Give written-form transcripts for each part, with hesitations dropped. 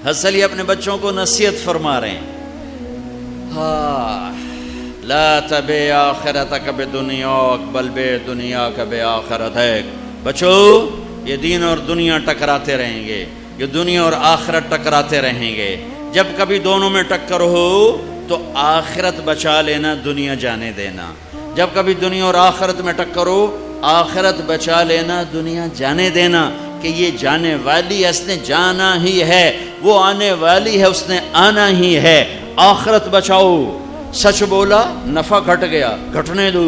حضرت علی اپنے بچوں کو نصیحت فرما رہے ہیں، ہاں لا تبع آخرتک بدنیاک بل بدنیاک بآخرتک، بچو یہ دین اور دنیا ٹکراتے رہیں گے، یہ دنیا اور آخرت ٹکراتے رہیں گے، جب کبھی دونوں میں ٹکر ہو تو آخرت بچا لینا، دنیا جانے دینا، جب کبھی دنیا اور آخرت میں ٹکر ہو آخرت بچا لینا، دنیا جانے دینا، کہ یہ جانے والی ہے، اس نے جانا ہی ہے، وہ آنے والی ہے، اس نے آنا ہی ہے، آخرت بچاؤ۔ سچ بولا نفع گھٹ گیا، گھٹنے دو،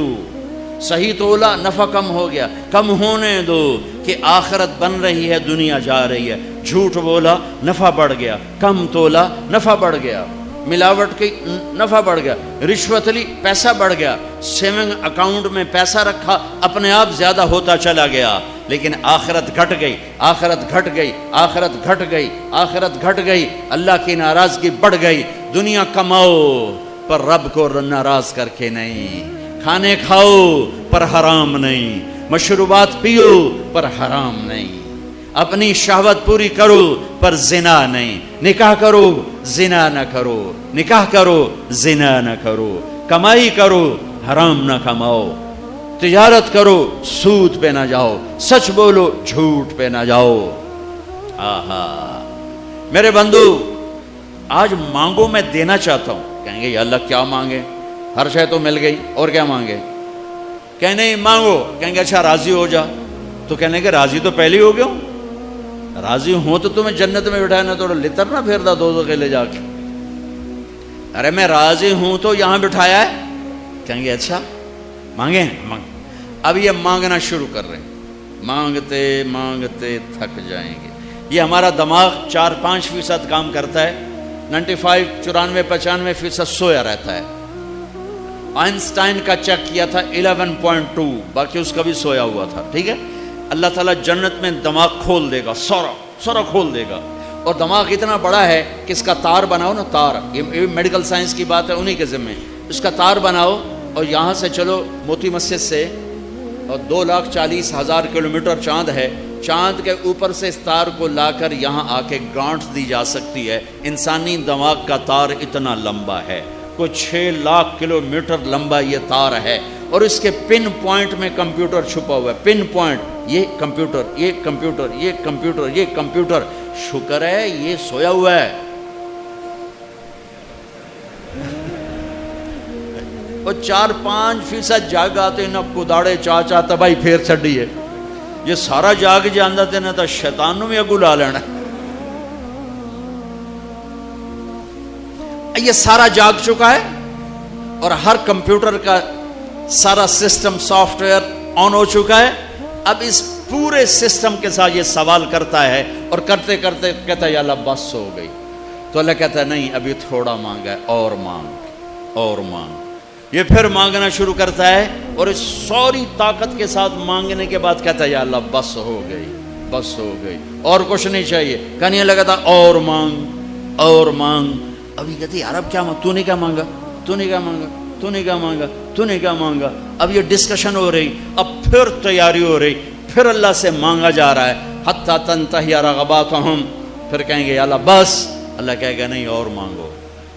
صحیح تولا نفع کم ہو گیا، کم ہونے دو، کہ آخرت بن رہی ہے، دنیا جا رہی ہے۔ جھوٹ بولا نفع بڑھ گیا، کم تولا نفع بڑھ گیا، ملاوٹ کی نفع بڑھ گیا، رشوت لی پیسہ بڑھ گیا، سیونگ اکاؤنٹ میں پیسہ رکھا اپنے آپ زیادہ ہوتا چلا گیا، لیکن آخرت گھٹ گئی، آخرت گھٹ گئی، آخرت گھٹ گئی، آخرت گھٹ گئی، اللہ کی ناراضگی بڑھ گئی۔ دنیا کماؤ پر رب کو ناراض کر کے نہیں، کھانے کھاؤ پر حرام نہیں، مشروبات پیو پر حرام نہیں، اپنی شہوت پوری کرو پر زنا نہیں، نکاح کرو زنا نہ کرو، نکاح کرو زنا نہ کرو، کمائی کرو حرام نہ کماؤ، تجارت کرو سود پہ نہ جاؤ، سچ بولو جھوٹ پہ نہ جاؤ۔ آہا میرے بندو، آج مانگو میں دینا چاہتا ہوں۔ کہیں گے یا اللہ کیا مانگے، ہر شے تو مل گئی، اور کیا مانگے؟ کہیں نہیں مانگو، کہیں گے اچھا راضی ہو جا، تو کہنے کہ راضی تو پہلے ہو گیا ہوں، راضی ہوں تو تمہیں جنت میں بٹھانا، تو لتر نہ پھیرتا دو کے لے جا کے، ارے میں راضی ہوں تو یہاں بٹھایا ہے۔ کہیں گے اچھا مانگے مانگ، اب یہ مانگنا شروع کر رہے ہیں، مانگتے مانگتے تھک جائیں گے۔ یہ ہمارا دماغ 4-5% کام کرتا ہے، 95-94-95% سویا رہتا ہے۔ آئنسٹائن کا چیک کیا تھا 11.2، باقی اس کا بھی سویا ہوا تھا، ٹھیک ہے۔ اللہ تعالیٰ جنت میں دماغ کھول دے گا، سورا کھول دے گا، اور دماغ اتنا بڑا ہے کہ اس کا تار بناؤ نا، تار، یہ میڈیکل سائنس کی بات ہے، انہی کے ذمہ، اس کا تار بناؤ اور یہاں سے چلو موتی مسجد سے، اور 2,40,000 کلومیٹر چاند ہے، چاند کے اوپر سے اس تار کو لا کر یہاں آ کے گانٹھ دی جا سکتی ہے۔ انسانی دماغ کا تار اتنا لمبا ہے، کوئی 6 لاکھ کلومیٹر لمبا یہ تار ہے، اور اس کے پن پوائنٹ میں کمپیوٹر چھپا ہوا ہے، پن پوائنٹ، یہ کمپیوٹر، یہ کمپیوٹر، یہ کمپیوٹر، یہ کمپیوٹر۔ شکر ہے یہ سویا ہوا ہے، اور 4-5% جاگا تو انہاں کداڑے چاچا تباہی پھیر چھڑی ہے۔ یہ سارا جاگ جاندہ تے نہ تا شیطان نو بھی اگو لا لینا۔ یہ سارا جاگ چکا ہے، اور ہر کمپیوٹر کا سارا سسٹم سافٹ ویئر آن ہو چکا ہے۔ اب اس پورے سسٹم کے ساتھ یہ سوال کرتا ہے، اور کرتے کرتے کہتا ہے یا اللہ بس ہو گئی، تو اللہ کہتا ہے نہیں ابھی تھوڑا مانگا ہے، اور مانگ اور مانگ۔ یہ پھر مانگنا شروع کرتا ہے، اور اس ساری طاقت کے ساتھ مانگنے کے بعد کہتا ہے یا اللہ بس ہو گئی، بس ہو گئی، اور کچھ نہیں چاہیے۔ کہنے لگا تھا اور مانگ اور مانگ۔ ابھی کہتے یار اب کیا تو نے کیا مانگا، تو نے کیا مانگا، تو نے کیا مانگا، تو نے کیا مانگا۔ اب یہ ڈسکشن ہو رہی، اب پھر تیاری ہو رہی، پھر اللہ سے مانگا جا رہا ہے، حتی تنتہی رغباتہم۔ پھر کہیں گے یا اللہ بس، اللہ کہے گا نہیں اور مانگو۔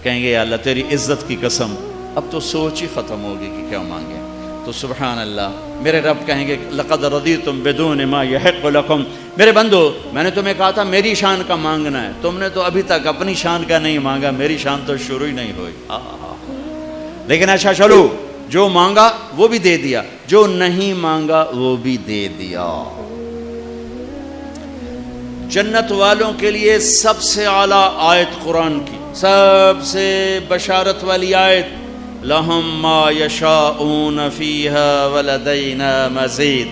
کہیں گے یا اللہ تیری عزت کی قسم، اب تو سوچ ہی ختم ہوگی کہ کیا مانگے۔ تو سبحان اللہ، میرے رب کہیں گے لقد رضیتم بدون ما یحق لکم۔ میرے بندو، میں نے تمہیں کہا تھا میری شان کا مانگنا ہے، تم نے تو ابھی تک اپنی شان کا نہیں مانگا، میری شان تو شروع ہی نہیں ہوئی۔ لیکن اچھا چلو، جو مانگا وہ بھی دے دیا، جو نہیں مانگا وہ بھی دے دیا۔ جنت والوں کے لیے سب سے اعلیٰ آیت قرآن کی، سب سے بشارت والی آیت، لہم ما یشاءون فیہا ولدینا مزید،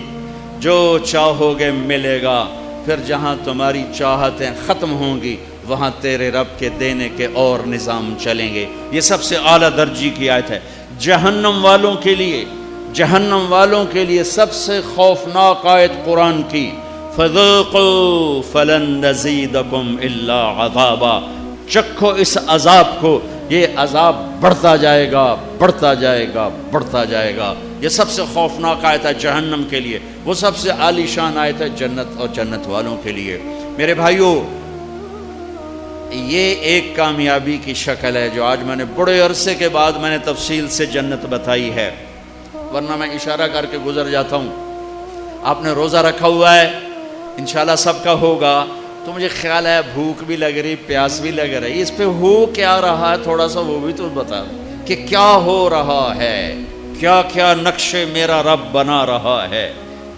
جو چاہو گے ملے گا، پھر جہاں تمہاری چاہتیں ختم ہوں گی وہاں تیرے رب کے دینے کے اور نظام چلیں گے۔ یہ سب سے اعلیٰ درجے کی آیت ہے۔ جہنم والوں کے لیے، جہنم والوں کے لیے سب سے خوفناک آیت قرآن کی، فذوقوا فلن نزیدکم الا عذابا، چکھو اس عذاب کو، یہ عذاب بڑھتا جائے گا، بڑھتا جائے گا، بڑھتا جائے گا۔ یہ سب سے خوفناک آیت ہے جہنم کے لیے، وہ سب سے عالی شان آیت ہے جنت اور جنت والوں کے لیے۔ میرے بھائیو، یہ ایک کامیابی کی شکل ہے جو آج میں نے بڑے عرصے کے بعد میں نے تفصیل سے جنت بتائی ہے، ورنہ میں اشارہ کر کے گزر جاتا ہوں۔ آپ نے روزہ رکھا ہوا ہے، انشاءاللہ سب کا ہوگا، تو مجھے خیال ہے بھوک بھی لگ رہی، پیاس بھی لگ رہی، اس پہ ہو کیا رہا ہے تھوڑا سا وہ بھی تو بتا کہ کیا ہو رہا ہے، کیا کیا نقشے میرا رب بنا رہا ہے،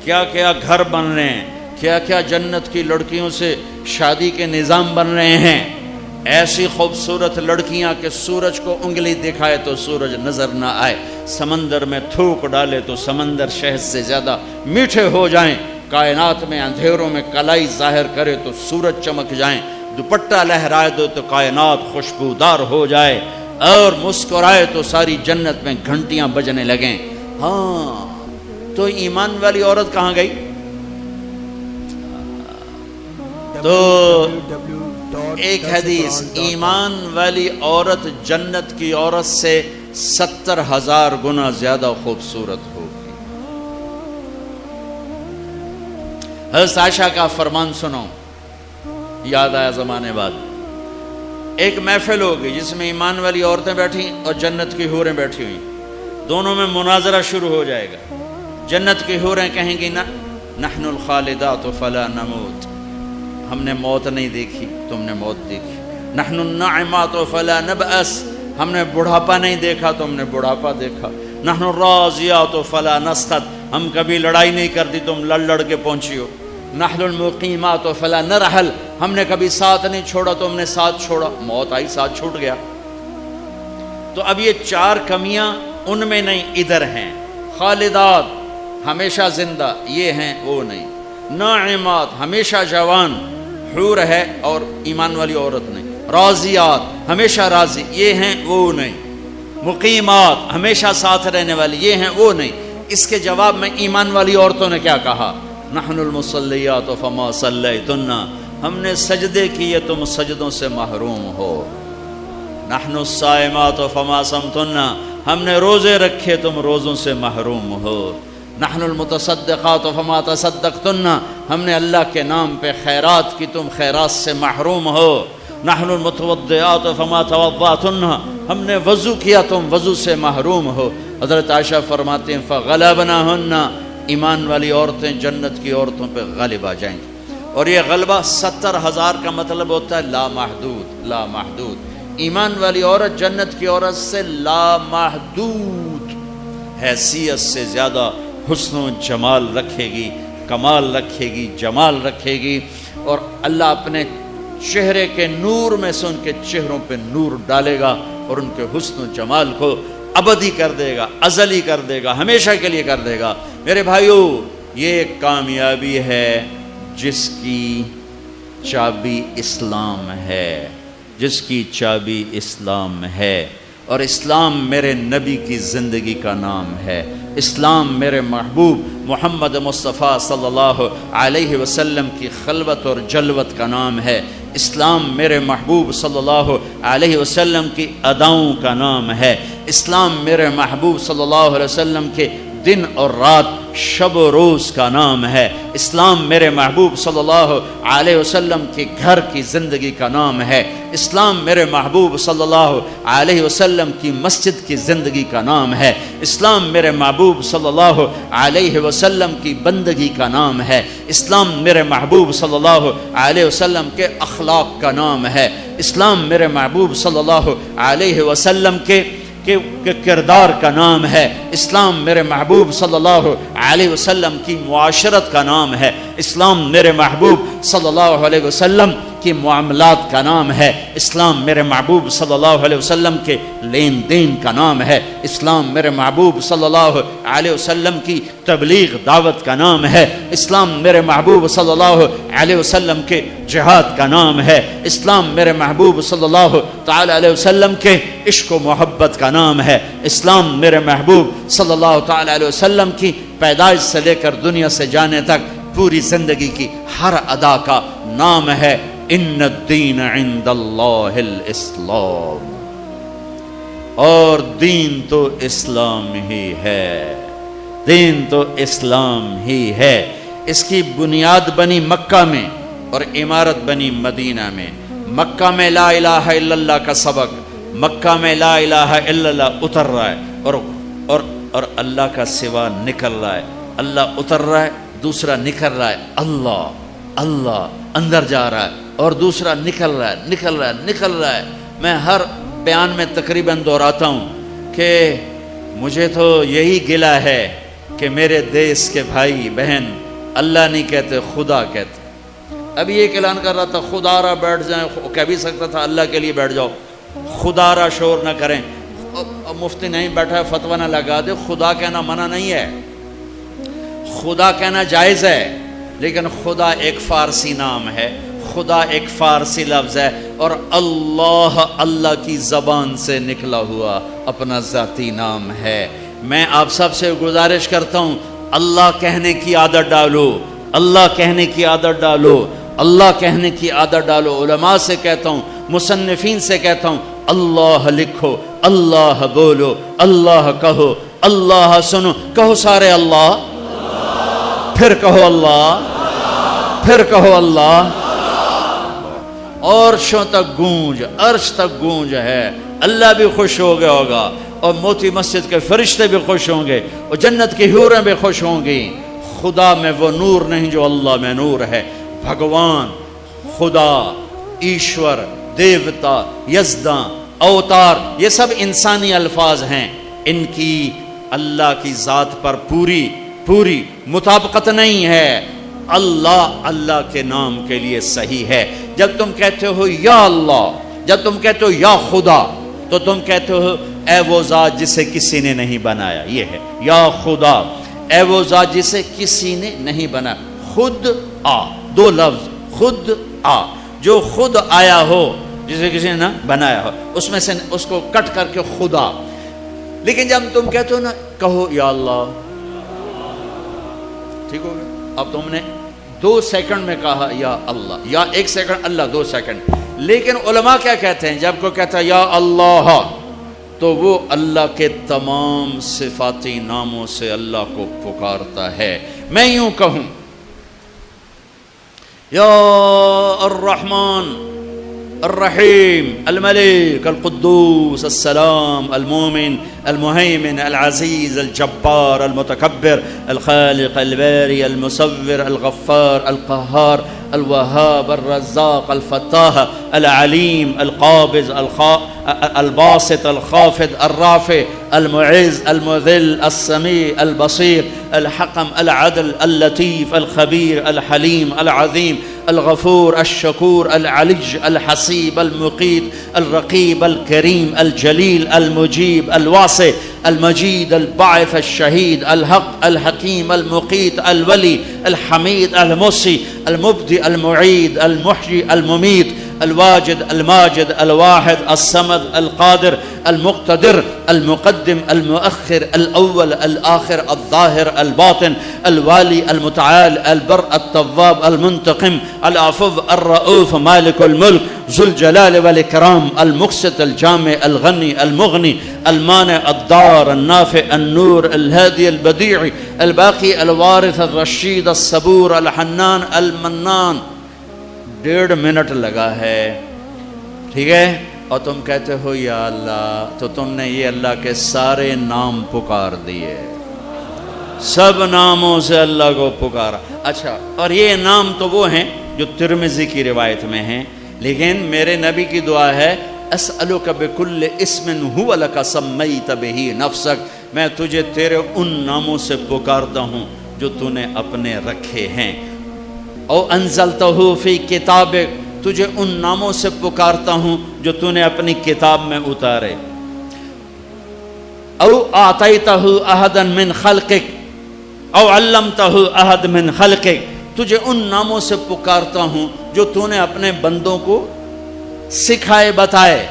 کیا کیا گھر بن رہے ہیں، کیا کیا جنت کی لڑکیوں سے شادی کے نظام بن رہے ہیں، ایسی خوبصورت لڑکیاں کہ سورج کو انگلی دکھائے تو سورج نظر نہ آئے، سمندر میں تھوک ڈالے تو سمندر شہد سے زیادہ میٹھے ہو جائیں، کائنات میں اندھیروں میں کلائی ظاہر کرے تو سورج چمک جائیں، دوپٹہ لہرائے دو تو کائنات خوشبودار ہو جائے، اور مسکرائے تو ساری جنت میں گھنٹیاں بجنے لگیں۔ ہاں تو ایمان والی عورت کہاں گئی؟ تو ایک حدیث، ایمان والی عورت جنت کی عورت سے 70,000 گنا زیادہ خوبصورت ہوگی۔ حضرت عائشہ کا فرمان سنو، یاد آیا زمانے بعد، ایک محفل ہوگی جس میں ایمان والی عورتیں بیٹھی اور جنت کی حوریں بیٹھی ہوئی، دونوں میں مناظرہ شروع ہو جائے گا۔ جنت کی حوریں کہیں گی نحن الخالدات فلا نموت، ہم نے موت نہیں دیکھی، تم نے موت دیکھی۔ نحن الناعمات فلا نبأس، ہم نے بڑھاپا نہیں دیکھا، تم نے بڑھاپا دیکھا۔ نحن الراضیات فلا نسخط، ہم کبھی لڑائی نہیں کرتی، تم لڑ کے پہنچی ہو۔ نحن المقیمات فلا نرحل، ہم نے کبھی ساتھ نہیں چھوڑا، تم نے ساتھ چھوڑا، موت آئی ساتھ چھوٹ گیا۔ تو اب یہ 4 کمیاں ان میں نہیں، ادھر ہیں۔ خالدات ہمیشہ زندہ، یہ ہیں وہ نہیں۔ ناعمات ہمیشہ جوان، حور ہے اور ایمان والی عورت نہیں۔ راضیات ہمیشہ راضی، یہ ہیں وہ نہیں۔ مقیمات ہمیشہ ساتھ رہنے والی، یہ ہیں وہ نہیں۔ اس کے جواب میں ایمان والی عورتوں نے کیا کہا؟ نحن المصلیات فما صلیتن، ہم نے سجدے کیے تم سجدوں سے محروم ہو۔ نحن الصائمات فما صمتن، ہم نے روزے رکھے تم روزوں سے محروم ہو۔ نحن المتصدقات فما تصدقتن، ہم نے اللہ کے نام پہ خیرات کی تم خیرات سے محروم ہو۔ نحن المتوضئات فما توضأتن، ہم نے وضو کیا تم وضو سے محروم ہو۔ حضرت عائشہ فرماتے ہیں فغلبناہن، ایمان والی عورتیں جنت کی عورتوں پہ غالب آ جائیں گی، اور یہ غلبہ 70,000 کا مطلب ہوتا ہے لامحدود، لامحدود۔ ایمان والی عورت جنت کی عورت سے لامحدود حیثیت سے زیادہ حسن و جمال رکھے گی، کمال رکھے گی، جمال رکھے گی، اور اللہ اپنے چہرے کے نور میں سے ان کے چہروں پہ نور ڈالے گا اور ان کے حسن و جمال کو ابدی کر دے گا، ازلی کر دے گا، ہمیشہ کے لیے کر دے گا۔ میرے بھائیو، یہ ایک کامیابی ہے جس کی چابی اسلام ہے، جس کی چابی اسلام ہے، اور اسلام میرے نبی کی زندگی کا نام ہے۔ اسلام میرے محبوب محمد مصطفیٰ صلی اللہ علیہ وسلم کی خلوت اور جلوت کا نام ہے۔ اسلام میرے محبوب صلی اللہ علیہ وسلم کی اداؤں کا نام ہے۔ اسلام میرے محبوب صلی اللہ علیہ وسلم کے دن اور رات، شب و روز کا نام ہے۔ اسلام میرے محبوب صلی اللہ علیہ وسلم کے گھر کی زندگی کا نام ہے۔ اسلام میرے محبوب صلی اللہ علیہ وسلم کی مسجد کی زندگی کا نام ہے۔ اسلام میرے محبوب صلی اللہ علیہ وسلم کی بندگی کا نام ہے۔ اسلام میرے محبوب صلی اللہ علیہ وسلم کے اخلاق کا نام ہے۔ اسلام میرے محبوب صلی اللہ علیہ وسلم کے کردار کا نام ہے۔ اسلام میرے محبوب صلی اللہ علیہ وسلم کی معاشرت کا نام ہے۔ اسلام میرے محبوب صلی اللہ علیہ وسلم کی معاملات کا نام ہے۔ اسلام میرے محبوب صلی اللہ علیہ وسلم کے لین دین کا نام ہے۔ اسلام میرے محبوب صلی اللہ علیہ وسلم کی تبلیغ دعوت کا نام ہے۔ اسلام میرے محبوب صلی اللہ علیہ وسلم کے جہاد کا نام ہے۔ اسلام میرے محبوب صلی اللہ تعالی علیہ وسلم کے عشق و محبت کا نام ہے۔ اسلام میرے محبوب صلی اللہ تعالی علیہ وسلم کی پیدائش سے لے کر دنیا سے جانے تک پوری زندگی کی ہر ادا کا نام ہے ان الدین عند اللہ الاسلام، اور دین تو اسلام ہی ہے، دین تو اسلام ہی ہے۔ اس کی بنیاد بنی مکہ میں اور عمارت بنی مدینہ میں۔ مکہ میں لا الہ الا اللہ کا سبق، مکہ میں لا الہ الا اللہ اتر رہا ہے اور اللہ کا سوا نکل رہا ہے، اللہ اتر رہا ہے، دوسرا نکل رہا ہے، اللہ اندر جا رہا ہے اور دوسرا نکل رہا ہے۔ میں ہر بیان میں تقریباً دہراتا ہوں کہ مجھے تو یہی گلہ ہے کہ میرے دیس کے بھائی بہن اللہ نہیں کہتے، خدا کہتے۔ ابھی ایک اعلان کر رہا تھا خدا را بیٹھ جائیں، کہہ بھی سکتا تھا اللہ کے لیے بیٹھ جاؤ، خدا را شور نہ کریں۔ مفتی نہیں بیٹھا ہے فتویٰ نہ لگا دے، خدا کہنا منع نہیں ہے، خدا کہنا جائز ہے، لیکن خدا ایک فارسی نام ہے، خدا ایک فارسی لفظ ہے، اور اللہ کی زبان سے نکلا ہوا اپنا ذاتی نام ہے۔ میں آپ سب سے گزارش کرتا ہوں اللہ کہنے کی عادت ڈالو، اللہ کہنے کی عادت ڈالو، اللہ کہنے کی عادت ڈالو۔ علماء سے کہتا ہوں، مصنفین سے کہتا ہوں، اللہ لکھو، اللہ بولو، اللہ کہو، اللہ سنو، کہو سارے اللہ، پھر کہو اللہ، پھر کہو اللہ، عرشوں تک گونج، عرش تک گونج ہے۔ اللہ بھی خوش ہو گیا ہوگا، اور موتی مسجد کے فرشتے بھی خوش ہوں گے، اور جنت کی حوریں بھی خوش ہوں گی۔ خدا میں وہ نور نہیں جو اللہ میں نور ہے۔ بھگوان، خدا، ایشور، دیوتا، یزداں، اوتار، یہ سب انسانی الفاظ ہیں، ان کی اللہ کی ذات پر پوری مطابقت نہیں ہے۔ اللہ کے نام کے لیے صحیح ہے۔ جب تم کہتے ہو یا اللہ، جب تم کہتے ہو یا خدا، تو تم کہتے ہو اے وہ ذات جسے کسی نے نہیں بنایا، یہ ہے یا خدا، اے وہ ذات جسے کسی نے نہیں بنایا۔ خود آ، دو لفظ، خود آ، جو خود آیا ہو جسے کسی نے نہ بنایا ہو، اس میں سے اس کو کٹ کر کے خدا۔ لیکن جب تم کہتے ہو نا کہو یا اللہ، ٹھیک ہو گیا؟ اب تم نے 2 سیکنڈ میں کہا یا اللہ، یا 1 سیکنڈ اللہ 2 سیکنڈ۔ لیکن علماء کیا کہتے ہیں؟ جب کوئی کہتا ہے یا اللہ، تو وہ اللہ کے تمام صفاتی ناموں سے اللہ کو پکارتا ہے۔ میں یوں کہوں یا الرحمن الرحیم الملک القدوس السلام المومن المهيمن العزيز الجبار المتكبر الخالق الباري المصور الغفار القهار الوهاب الرزاق الفتاح العليم القابض الباسط الخافض الرافع المعز المذل السميع البصير الحكم العدل اللطيف الخبير الحليم العظيم الغفور الشكور العلي الحسيب المقيت الرقيب الكريم الجليل المجيب الواسع المجيد الباعث الشهيد الحق الحكيم المقيت الولي الحميد المحصي المبدئ المعيد المحيي المميت الواجد الماجد الواحد الصمد القادر المقتدر المقدم المؤخر الأول الآخر الظاهر الباطن الوالي المتعال البر التواب المنتقم العفو الرؤوف مالك الملك ذو الجلال والإكرام المقسط الجامع الغني المغني المانع الضار النافع النور الهادي البديع الباقي الوارث الرشيد الصبور الحنان المنان۔ 1.5 منٹ لگا ہے، ٹھیک ہے؟ اور تم کہتے ہو یا اللہ، تو تم نے یہ اللہ کے سارے نام پکار دیے، سب ناموں سے اللہ کو پکارا۔ اچھا، اور یہ نام تو وہ ہیں جو ترمذی کی روایت میں ہیں، لیکن میرے نبی کی دعا ہے اسألک بکل اسم هو لک سمیت بہ نفسک، میں تجھے تیرے ان ناموں سے پکارتا ہوں جو تو نے اپنے رکھے ہیں، او انزلتہ فی کتابک، تجھے ان ناموں سے پکارتا ہوں جو تو نے اپنی کتاب میں اتارے، او اعطیتہ احدا من خلقک او علمتہ احد من خلقک، تجھے ان ناموں سے پکارتا ہوں جو تو نے اپنے بندوں کو سکھائے بتائے،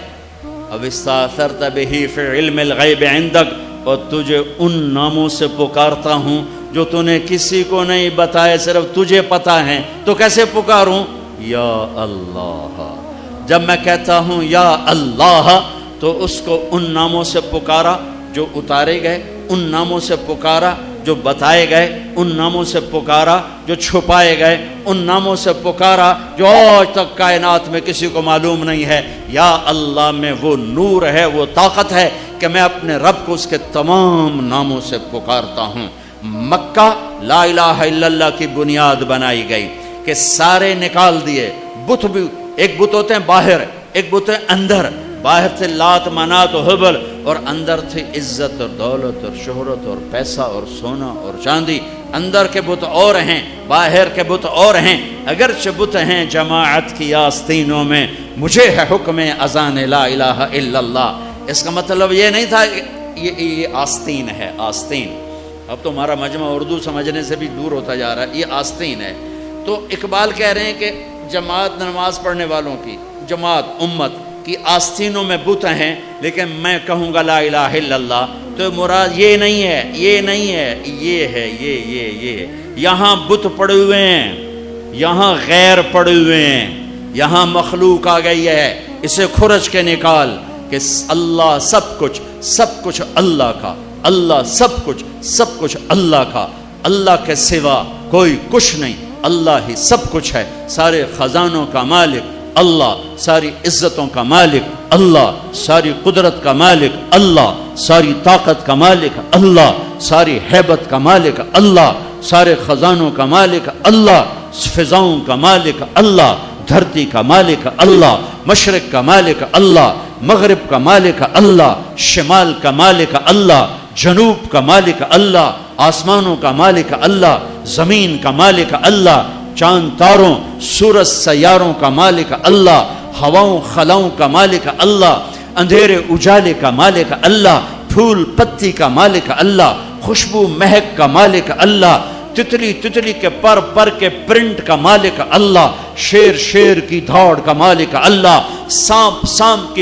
اب استاثرت بہ فی علم الغیب عندک، اور تجھے ان ناموں سے پکارتا ہوں جو تو نے کسی کو نہیں بتائے، صرف تجھے پتا ہے، تو کیسے پکاروں؟ یا اللہ۔ جب میں کہتا ہوں یا اللہ تو اس کو ان ناموں سے پکارا جو اتارے گئے، ان ناموں سے پکارا جو بتائے گئے ان ناموں سے پکارا، جو چھپائے گئے ان ناموں سے پکارا جو آج تک کائنات میں کسی کو معلوم نہیں ہے۔ یا اللہ میں وہ نور ہے، وہ طاقت ہے کہ میں اپنے رب کو اس کے تمام ناموں سے پکارتا ہوں۔ مکہ لا الہ الا اللہ کی بنیاد بنائی گئی کہ سارے نکال دیے بت، بھی ایک بت ہوتے ہیں باہر، ایک بت ہے اندر۔ باہر تھے لات منات و حبل، اور اندر تھے عزت اور دولت اور شہرت اور پیسہ اور سونا اور چاندی۔ اندر کے بت اور ہیں، باہر کے بت اور ہیں، اگرچہ بت ہیں جماعت کی آستینوں میں، مجھے ہے حکم اذان لا الہ الا اللہ۔ اس کا مطلب یہ نہیں تھا یہ آستین ہے، آستین۔ اب تو ہمارا مجمع اردو سمجھنے سے بھی دور ہوتا جا رہا ہے، یہ آستین ہے۔ تو اقبال کہہ رہے ہیں کہ جماعت نماز پڑھنے والوں کی، جماعت امت کی آستینوں میں بت ہیں، لیکن میں کہوں گا لا الہ الا اللہ تو مراد یہ نہیں ہے، یہ نہیں ہے، یہ ہے، یہ یہاں بت پڑے ہوئے ہیں، یہاں غیر پڑے ہوئے ہیں، یہاں مخلوق آ گئی ہے، اسے کھرچ کے نکال کہ اللہ سب کچھ اللہ کا، اللہ سب کچھ اللہ کا، اللہ کے سوا کوئی کچھ نہیں، اللہ ہی سب کچھ ہے، سارے خزانوں کا مالک اللہ، ساری عزتوں کا مالک اللہ، ساری قدرت کا مالک اللہ، ساری طاقت کا مالک اللہ، ساری ہیبت کا مالک اللہ، سارے خزانوں کا مالک اللہ، فضاؤں کا مالک اللہ، دھرتی کا مالک اللہ، مشرق کا مالک اللہ، مغرب کا مالک اللہ، شمال کا مالک اللہ، جنوب کا مالک اللہ، آسمانوں کا مالک اللہ، زمین کا مالک اللہ، چاند تاروں سورج سیاروں کا مالک اللہ، ہواؤں خلاؤں کا مالک اللہ، اندھیرے اجالے کا مالک اللہ، پھول پتی کا مالک اللہ، خوشبو مہک کا مالک اللہ، تتلی کے پر کے پرنٹ کا مالک اللہ، شیر کی دھاڑ کا مالک اللہ، سانپ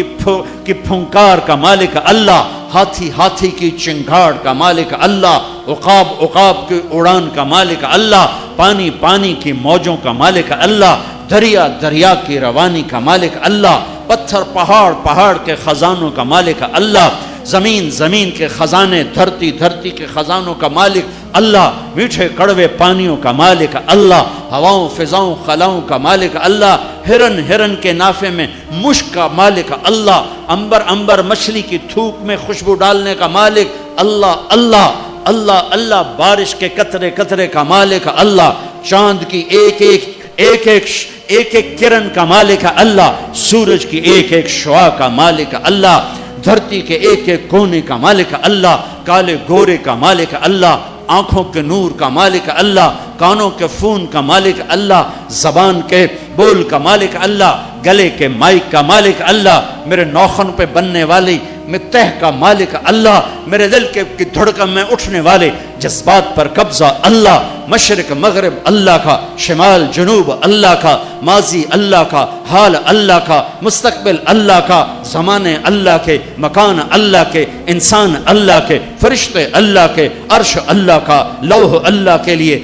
کی پھنکار کا مالک اللہ، ہاتھی کی چنگھاڑ کا مالک اللہ، عقاب کی اڑان کا مالک اللہ، پانی کی موجوں کا مالک اللہ، دریا کی روانی کا مالک اللہ، پتھر پہاڑ کے خزانوں کا مالک اللہ، زمین کے خزانے، دھرتی کے خزانوں کا مالک اللہ، میٹھے کڑوے پانیوں کا مالک اللہ، ہواؤں فضاؤں خلاؤں کا مالک اللہ، ہرن کے نافے میں مشک کا مالک اللہ، انبر مچھلی کی تھوک میں خوشبو ڈالنے کا مالک اللہ اللہ اللہ اللہ، بارش کے قطرے کا مالک اللہ، چاند کی ایک کرن کا مالک اللہ، سورج کی ایک شعاع کا مالک اللہ، دھرتی کے ایک کونے کا مالک اللہ، کالے گورے کا مالک اللہ، آنکھوں کے نور کا مالک اللہ، کانوں کے فون کا مالک اللہ، زبان کے بول کا مالک اللہ، گلے کے مائک کا مالک اللہ، میرے ناخن پہ بننے والی میں تہ کا مالک اللہ، میرے دل کی دھڑکن میں اٹھنے والے جذبات پر قبضہ اللہ، مشرق مغرب اللہ کا، شمال جنوب اللہ کا، ماضی اللہ کا، حال اللہ کا، مستقبل اللہ کا، زمانے اللہ کے، مکان اللہ کے، انسان اللہ کے، فرشتے اللہ کے، عرش اللہ کا، لوح اللہ کے لیے،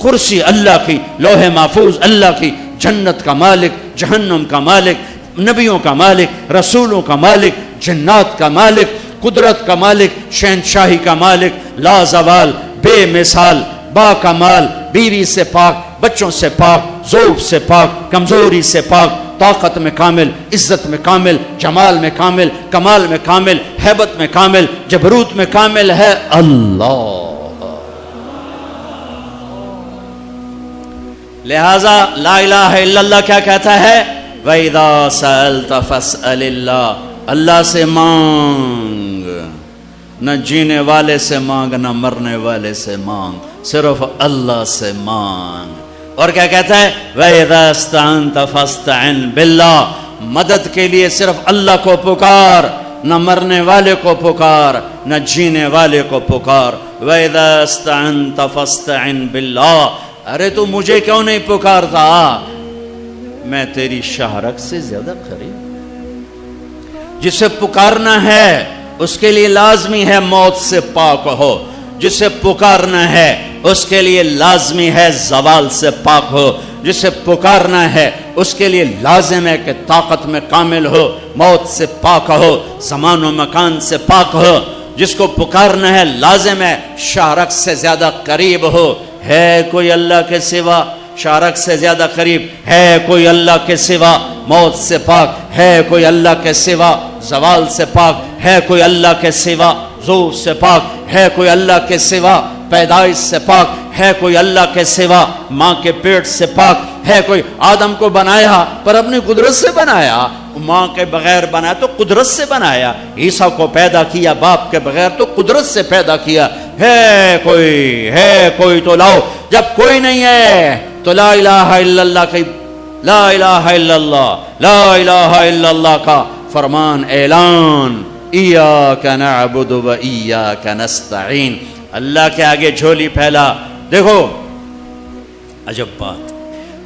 کرسی اللہ کی، لوح محفوظ اللہ کی، جنت کا مالک، جہنم کا مالک، نبیوں کا مالک، رسولوں کا مالک، جنات کا مالک، قدرت کا مالک، شہنشاہی کا مالک، لا زوال، بے مثال، با کمال، بیوی سے پاک، بچوں سے پاک، ذوق سے پاک، کمزوری سے پاک، طاقت میں کامل، عزت میں کامل، جمال میں کامل، کمال میں کامل، ہیبت میں کامل، جبروت میں کامل ہے اللہ۔ لہذا لا الہ الا اللہ کیا کہتا ہے؟ وَإِذَا سَأَلْتَ فَاسْأَلِ اللَّهِ، اللہ سے مانگ، نہ جینے والے سے مانگ نہ مرنے والے سے مانگ، صرف اللہ سے مانگ۔ اور کیا کہتا ہے؟ وَإِذَا اسْتَعَنْتَ فَاسْتَعِنْ بِاللَّهِ، مدد کے لیے صرف اللہ کو پکار، نہ مرنے والے کو پکار نہ جینے والے کو پکار۔ وَإِذَا اسْتَعَنْتَ فَاسْتَعِنْ بِاللَّهِ، ارے تو مجھے کیوں نہیں پکارتا؟ میں تیری شہرک سے زیادہ قریب۔ جسے پکارنا ہے اس کے لیے لازمی ہے موت سے پاک ہو، جسے پکارنا ہے اس کے لیے لازمی ہے زوال سے پاک ہو، جسے پکارنا ہے اس کے لیے لازم ہے کہ طاقت میں کامل ہو، موت سے پاک ہو، زمان و مکان سے پاک ہو۔ جس کو پکارنا ہے لازم ہے شارک سے زیادہ قریب ہو. ہے کوئی اللہ کے سوا شارک سے زیادہ قریب؟ ہے کوئی اللہ کے سوا موت سے پاک؟ ہے کوئی اللہ کے سوا زوال سے پاک؟ ہے کوئی اللہ کے سوا زور سے پاک؟ ہے کوئی اللہ کے سوا پیدائش سے پاک؟ ہے کوئی اللہ کے سوا ماں کے پیٹ سے پاک؟ ہے کوئی؟ آدم کو بنایا پر اپنی قدرت سے بنایا، ماں کے بغیر بنایا تو قدرت سے بنایا. عیسیٰ کو پیدا کیا باپ کے بغیر تو قدرت سے پیدا کیا. ہے کوئی تو لاؤ. جب کوئی نہیں ہے تو لا الہ الا اللہ کی لا الہ الا اللہ لا الہ الا اللہ کا فرمان اعلان. ایاک نعبد و ایاک نستعین. اللہ کے آگے جھولی پھیلا. دیکھو عجب بات،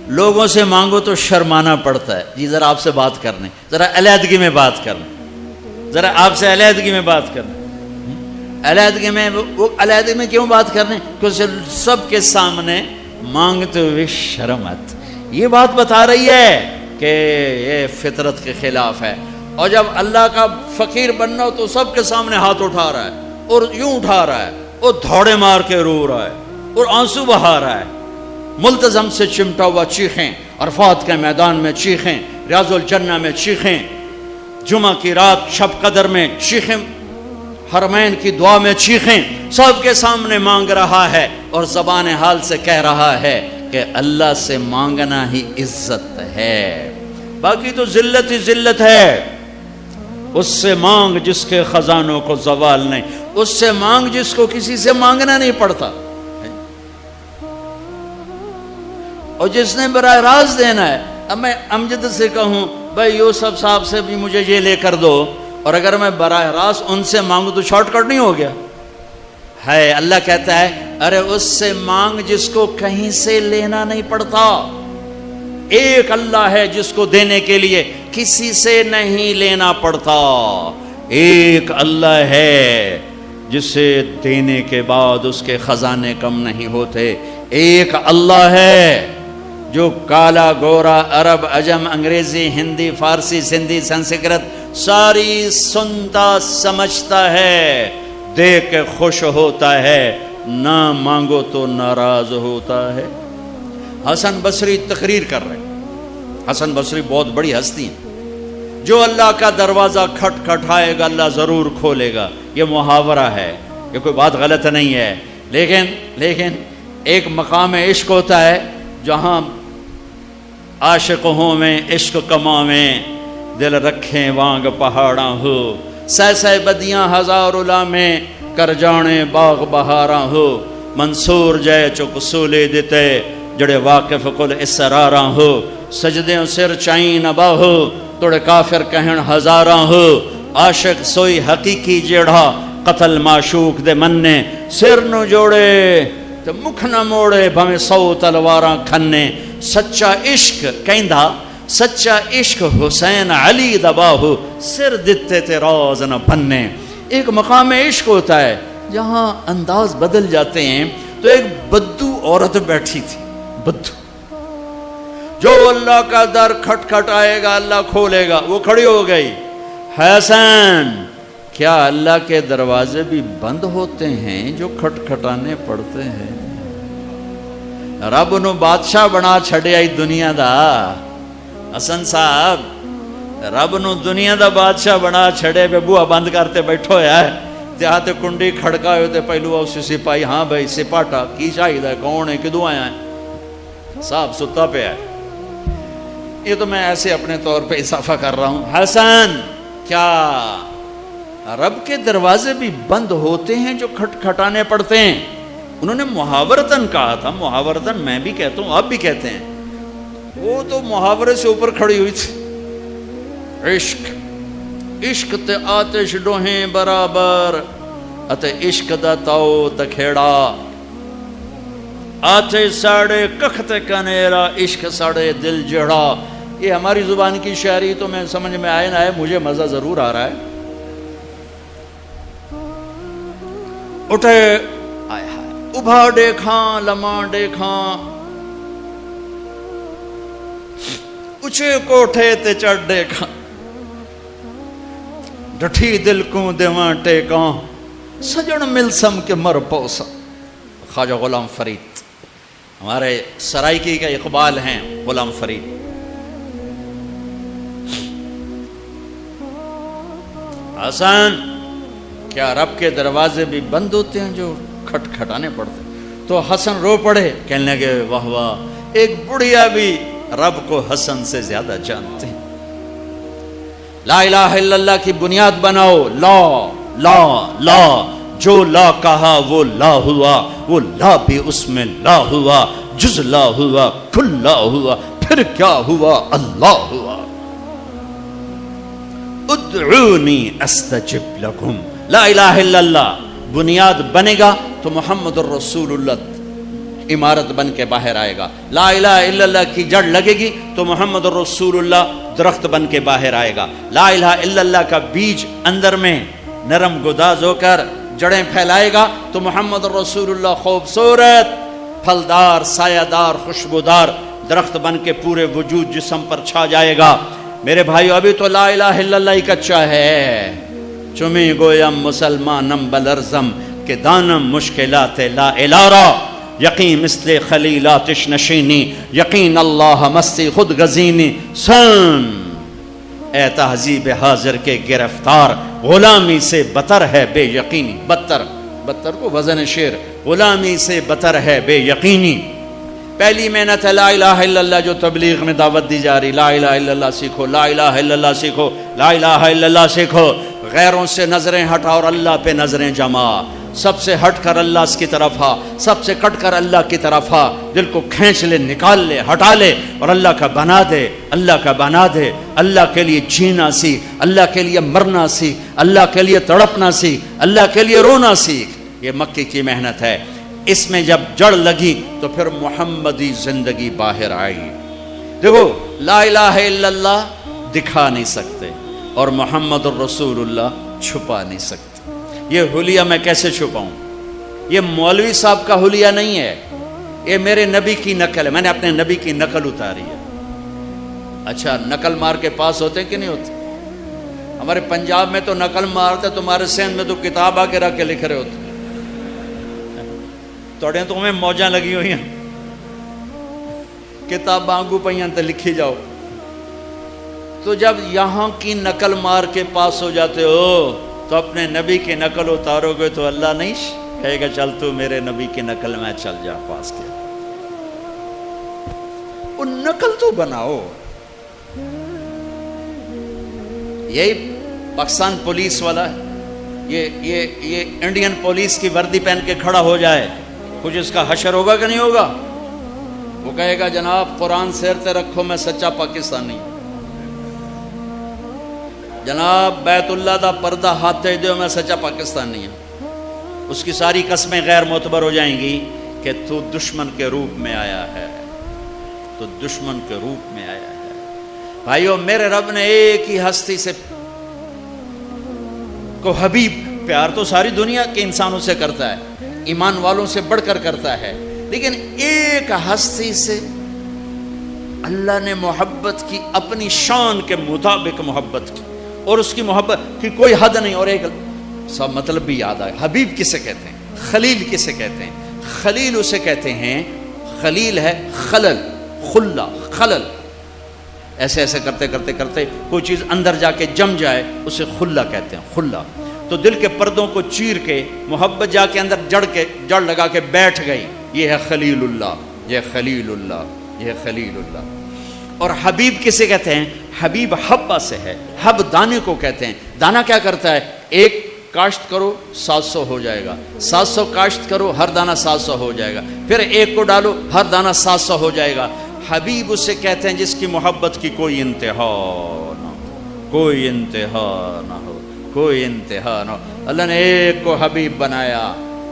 لوگوں سے مانگو تو شرمانا پڑتا ہے. جی ذرا آپ سے بات کرنے، ذرا علیحدگی میں بات کرنے، ذرا آپ سے علیحدگی میں بات کرنے. علیحدگی میں وہ علیحدگی میں کیوں بات کرنے؟ کیونکہ سب کے سامنے مانگتے ہوئے شرم آتی. یہ بات بتا رہی ہے کہ یہ فطرت کے خلاف ہے. اور جب اللہ کا فقیر بننا ہو تو سب کے سامنے ہاتھ اٹھا رہا ہے اور یوں اٹھا رہا ہے اور دھوڑے مار کے رو رہا ہے اور آنسو بہا رہا ہے. ملتزم سے چمٹا ہوا چیخیں، عرفات کے میدان میں چیخیں، ریاض الجنہ میں چیخیں، جمعہ کی رات شب قدر میں چیخیں، حرمین کی دعا میں چیخیں. سب کے سامنے مانگ رہا ہے اور زبان حال سے کہہ رہا ہے کہ اللہ سے مانگنا ہی عزت ہے، باقی تو ذلت ہی ذلت ہے. اس سے مانگ جس کے خزانوں کو زوال نہیں، اس سے مانگ جس کو کسی سے مانگنا نہیں پڑتا، اور جس نے براہ راست دینا ہے. اب میں امجد سے کہوں بھائی یوسف صاحب سے بھی مجھے یہ لے کر دو، اور اگر میں براہ راست ان سے مانگوں تو شارٹ کٹ نہیں ہو گیا ہے؟ اللہ کہتا ہے ارے اس سے مانگ جس کو کہیں سے لینا نہیں پڑتا. ایک اللہ ہے جس کو دینے کے لیے کسی سے نہیں لینا پڑتا. ایک اللہ ہے جسے دینے کے بعد اس کے خزانے کم نہیں ہوتے. ایک اللہ ہے جو کالا گورا عرب عجم انگریزی ہندی فارسی سندھی سنسکرت ساری سنتا سمجھتا ہے، دیکھ کے خوش ہوتا ہے، نہ مانگو تو ناراض ہوتا ہے. حسن بصری تقریر کر رہے. حسن بصری بہت بڑی ہستی ہیں. جو اللہ کا دروازہ کھٹکھٹائے گا اللہ ضرور کھولے گا. یہ محاورہ ہے، یہ کوئی بات غلط نہیں ہے. لیکن ایک مقام عشق ہوتا ہے جہاں عاشق ہوں میں عشق کما میں دل رکھیں وانگ پہاڑاں ہو، سہ بدیاں ہزار الا میں کر جانے باغ بہاراں ہو. منصور جے چک سولے دیتے جڑے واقف کل اسراراں ہو. سجدیں سر چائیں نبا ہو توڑے کافر کہن ہزاراں ہو. عاشق سوئی حقیقی جیڑا قتل معشوق دے مننے، سر نو جوڑے تو مکھ نہ موڑے بھویں 100 تلواراں کھنے. سچا عشق کہندا سچا عشق حسین علی دباہو سر دتے تے راز نہ بننے. ایک مقام عشق ہوتا ہے جہاں انداز بدل جاتے ہیں. تو ایک بدو عورت بیٹھی تھی، بدو، جو اللہ کا در کھٹکھٹائے گا اللہ کھولے گا. وہ کھڑی ہو گئی. حسن کیا اللہ کے دروازے بھی بند ہوتے ہیں جو کھٹکھٹانے پڑتے ہیں؟ رب نو بادشاہ بنا چھڑیا ہی دنیا دا. حسن صاحب رب نو دنیا دا بادشاہ بنا چھڑے پہ بوہا بند کرتے بیٹھو ہے تے آتے کنڈی کھڑکا ہوتے پہلو اسی سپاہی ہاں بھائی سپاٹا کی چاہیے ہے، کون ہے، کدوں آیا ہے؟ صاحب ستا پہ ہے. یہ تو میں ایسے اپنے طور پہ اضافہ کر رہا ہوں. حسن کیا رب کے دروازے بھی بند ہوتے ہیں جو کھٹکھٹانے پڑتے ہیں؟ انہوں نے محاورتن کہا تھا. محاورتن میں بھی کہتا ہوں، آپ بھی کہتے ہیں. وہ تو محاورے سے اوپر کھڑی ہوئی تھی. عشق تے آتش ڈوہیں برابر اتے عشق دا تاؤ تکھیڑا. آتش ساڑے کخت کنیرا عشق ساڑے دل جڑا. یہ ہماری زبان کی شاعری تو میں سمجھ میں آئے نہ آئے مجھے مزہ ضرور آ رہا ہے. اٹھے ابھا دیکھاں لمحہ دیکھاں اچھے کوٹھے تے چڑھ دیکھاں ڈٹھی دل کو دیواں ٹیکاں سجن ملسم کے مر پوسا. خواجہ غلام فرید ہمارے سرائکی کا اقبال ہیں. غلام فرید حسن کیا رب کے دروازے بھی بند ہوتے ہیں جو کھٹکھٹانے پڑتے؟ تو حسن رو پڑے, کہنے لگے واہ واہ, ایک بڑھیا بھی رب کو حسن سے زیادہ جانتے ہیں. لا الہ الا اللہ کی بنیاد بناؤ. لا لا لا, جو لا کہا وہ لا ہوا, وہ لا بھی اس میں لا ہوا, جز لا ہوا, کل لا ہوا, پھر کیا ہوا, اللہ ہوا. ادعونی استجب لکم. لا الہ الا اللہ بنیاد بنے گا تو محمد الرسول اللہ عمارت بن کے باہر آئے گا. لا الہ الا اللہ کی جڑ لگے گی تو محمد الرسول اللہ درخت بن کے باہر آئے گا. لا الہ الا اللہ کا بیج اندر میں نرم گداز ہو کر جڑیں پھیلائے گا تو محمد الرسول اللہ خوبصورت پھلدار سایہ دار خوشبودار درخت بن کے پورے وجود جسم پر چھا جائے گا. میرے بھائیو ابھی تو لا الہ الا اللہ ہی کچا ہے. چمی گویم مسلمانم بلرزم کہ دانم مشکلات لا الارا, یقین مثل خلیلاتش نشینی, یقین اللہ مستی خود غزینی. سن اے تہذیب حاضر کے گرفتار, غلامی سے بتر ہے بے یقینی. بتر کو وزن شعر, غلامی سے بتر ہے بے یقینی. پہلی محنت ہے لا الہ الا اللہ جو تبلیغ میں دعوت دی جا رہی. لا الہ الا اللہ سیکھو, لا الہ الا اللہ سیکھو, لا الہ الا اللہ سیکھو. غیروں سے نظریں ہٹا اور اللہ پہ نظریں جما. سب سے ہٹ کر اللہ کی طرف آ, سب سے کٹ کر اللہ کی طرف آ. دل کو کھینچ لے, نکال لے, ہٹا لے اور اللہ کا بنا دے. اللہ کا بنا دے. اللہ کے لیے جینا سیکھ, اللہ کے لیے مرنا سیکھ, اللہ کے لیے تڑپنا سیکھ, اللہ کے لیے رونا سیکھ. یہ مکی کی محنت ہے. اس میں جب جڑ لگی تو پھر محمدی زندگی باہر آئی. دیکھو لا الہ الا اللہ دکھا نہیں سکتے اور محمد الرسول اللہ چھپا نہیں سکتے. یہ حلیہ میں کیسے چھپاؤں؟ یہ مولوی صاحب کا حلیہ نہیں ہے, یہ میرے نبی کی نقل ہے. میں نے اپنے نبی کی نقل اتاری ہے. اچھا نقل مار کے پاس ہوتے کہ نہیں ہوتے؟ ہمارے پنجاب میں تو نقل مارتے, تمہارے سندھ میں تو کتاب آ کے رکھ کے لکھ رہے ہوتے. توڑے تو ہمیں موجاں لگی ہوئی ہیں, کتاب آنگو پہیاں تے لکھی جاؤ. تو جب یہاں کی نقل مار کے پاس ہو جاتے ہو تو اپنے نبی کی نقل اتارو گے تو اللہ نہیں کہے گا چل تو میرے نبی کی نقل میں چل جا پاس کے. وہ نقل تو بناؤ. یہی پاکستان پولیس والا ہے, یہ انڈین پولیس کی وردی پہن کے کھڑا ہو جائے, کچھ اس کا حشر ہوگا کہ نہیں ہوگا؟ وہ کہے گا جناب قرآن سیرتے رکھو میں سچا پاکستانی. جناب بیت اللہ دا پردہ ہاتھے دیو میں سچا پاکستانی ہوں. اس کی ساری قسمیں غیر معتبر ہو جائیں گی کہ تو دشمن کے روپ میں آیا ہے, تو دشمن کے روپ میں آیا ہے. بھائیو میرے رب نے ایک ہی ہستی سے کو حبیب, پیار تو ساری دنیا کے انسانوں سے کرتا ہے, ایمان والوں سے بڑھ کر کرتا ہے, لیکن ایک ہستی سے اللہ نے محبت کی, اپنی شان کے مطابق محبت کی, اور اس کی محبت کی کوئی حد نہیں. اور ایک سب مطلب بھی یاد آئے, حبیب کسے کہتے ہیں, خلیل کسے کہتے ہیں؟ خلیل اسے کہتے ہیں, خلیل ہے خلل, خلا, خلل. ایسے ایسے کرتے کرتے کرتے کوئی چیز اندر جا کے جم جائے اسے خلا کہتے ہیں, خلا. تو دل کے پردوں کو چیر کے محبت جا کے اندر جڑ لگا کے بیٹھ گئی. یہ ہے خلیل اللہ, یہ خلیل اللہ, یہ خلیل اللہ. اور حبیب کسے کہتے ہیں؟ حبیب حبہ سے ہے, حب دانے کو کہتے ہیں. دانا کیا کرتا ہے؟ ایک کاشت کرو 700 ہو جائے گا, 700 کاشت کرو ہر دانہ 700 ہو جائے گا, پھر ایک کو ڈالو ہر دانہ 700 ہو جائے گا. حبیب اسے کہتے ہیں جس کی محبت کی کوئی انتہا نہ ہو, کوئی انتہا نہ ہو, کوئی انتہا نہ ہو. اللہ نے ایک کو حبیب بنایا,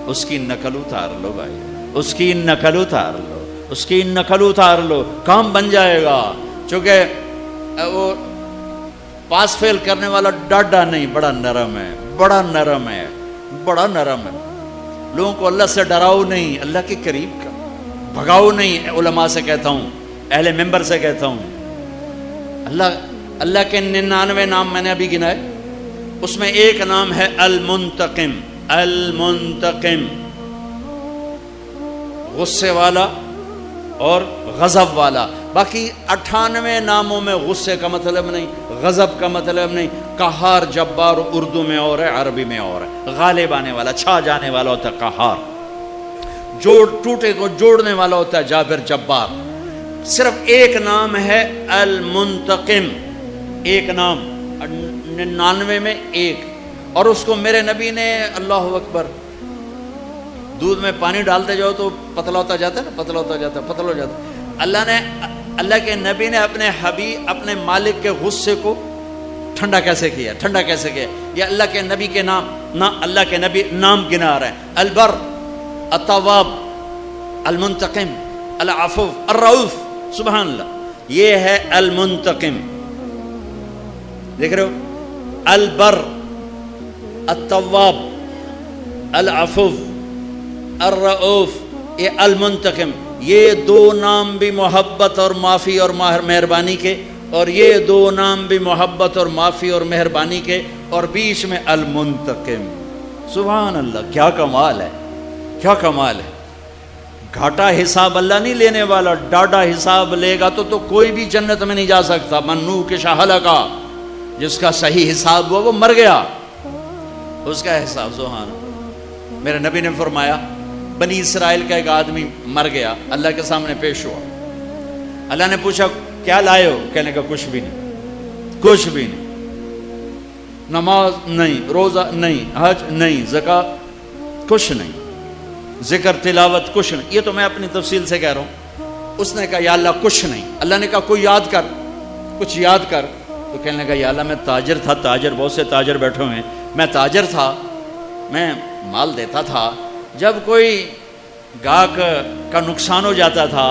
اس کی نقل اتار لو بھائی, اس کی نقل اتار لو, اس کی نقل اتار لو, کام بن جائے گا. چونکہ وہ پاس فیل کرنے والا ڈاڈا نہیں, بڑا نرم ہے, بڑا نرم ہے, بڑا نرم ہے. لوگوں کو اللہ سے ڈراؤ نہیں, اللہ کے قریب کا بھگاؤ نہیں. علماء سے کہتا ہوں, اہل منبر سے کہتا ہوں, اللہ کے 99 نام میں نے ابھی گنائے, اس میں ایک نام ہے المنتقم. المنتقم، غصے والا اور غضب والا۔ باقی 98 ناموں میں غصے کا مطلب نہیں، غضب کا مطلب نہیں۔ قہار جبار اردو میں اور ہے، عربی میں اور ہے۔ غالب آنے والا، چھا جانے والا ہوتا ہے قہار، جوڑ ٹوٹے کو جوڑنے والا ہوتا ہے جابر جبار۔ صرف ایک نام ہے المنتقم، ایک نام 99 میں ایک، اور اس کو میرے نبی نے، اللہ اکبر، دودھ میں پانی ڈالتے جاؤ تو پتلا ہوتا جاتا ہے نا، پتلا ہوتا جاتا ہے، پتلا ہو جاتا ہے۔ اللہ کے نبی نے اپنے حبیب، اپنے مالک کے غصے کو ٹھنڈا کیسے کیا، ٹھنڈا کیسے کیا؟ یہ اللہ کے نبی کے نام، نہ اللہ کے نبی نام گنا رہے ہیں، البر، التواب، المنتقم، العفو، الرؤوف، سبحان اللہ، یہ ہے المنتقم۔ دیکھ رہے ہو، البر، التواب، العفو، الرؤوف، یہ المنتقم، یہ دو نام بھی محبت اور معافی اور مہربانی کے، اور یہ دو نام بھی محبت اور معافی اور مہربانی کے، اور بیچ میں المنتقم۔ سبحان اللہ، کیا کمال ہے، کیا کمال ہے۔ گھاٹا حساب اللہ نہیں لینے والا، ڈاڈا حساب لے گا تو کوئی بھی جنت میں نہیں جا سکتا۔ منو کے شاہلہ کا، جس کا صحیح حساب ہوا وہ مر گیا، اس کا حساب۔ سبحان اللہ، میرے نبی نے فرمایا، بنی اسرائیل کا ایک آدمی مر گیا، اللہ کے سامنے پیش ہوا، اللہ نے پوچھا کیا لائے ہو؟ کہنے کا کچھ بھی نہیں، کچھ بھی نہیں، نماز نہیں، روزہ نہیں، حج نہیں، زکوٰۃ کچھ نہیں، ذکر تلاوت کچھ نہیں۔ یہ تو میں اپنی تفصیل سے کہہ رہا ہوں۔ اس نے کہا یا اللہ کچھ نہیں۔ اللہ نے کہا کوئی یاد کر، کچھ یاد کر۔ تو کہنے لگا یا اللہ میں تاجر تھا، تاجر، بہت سے تاجر بیٹھے ہوئے ہیں، میں تاجر تھا، میں مال دیتا تھا، جب کوئی گاہک کا نقصان ہو جاتا تھا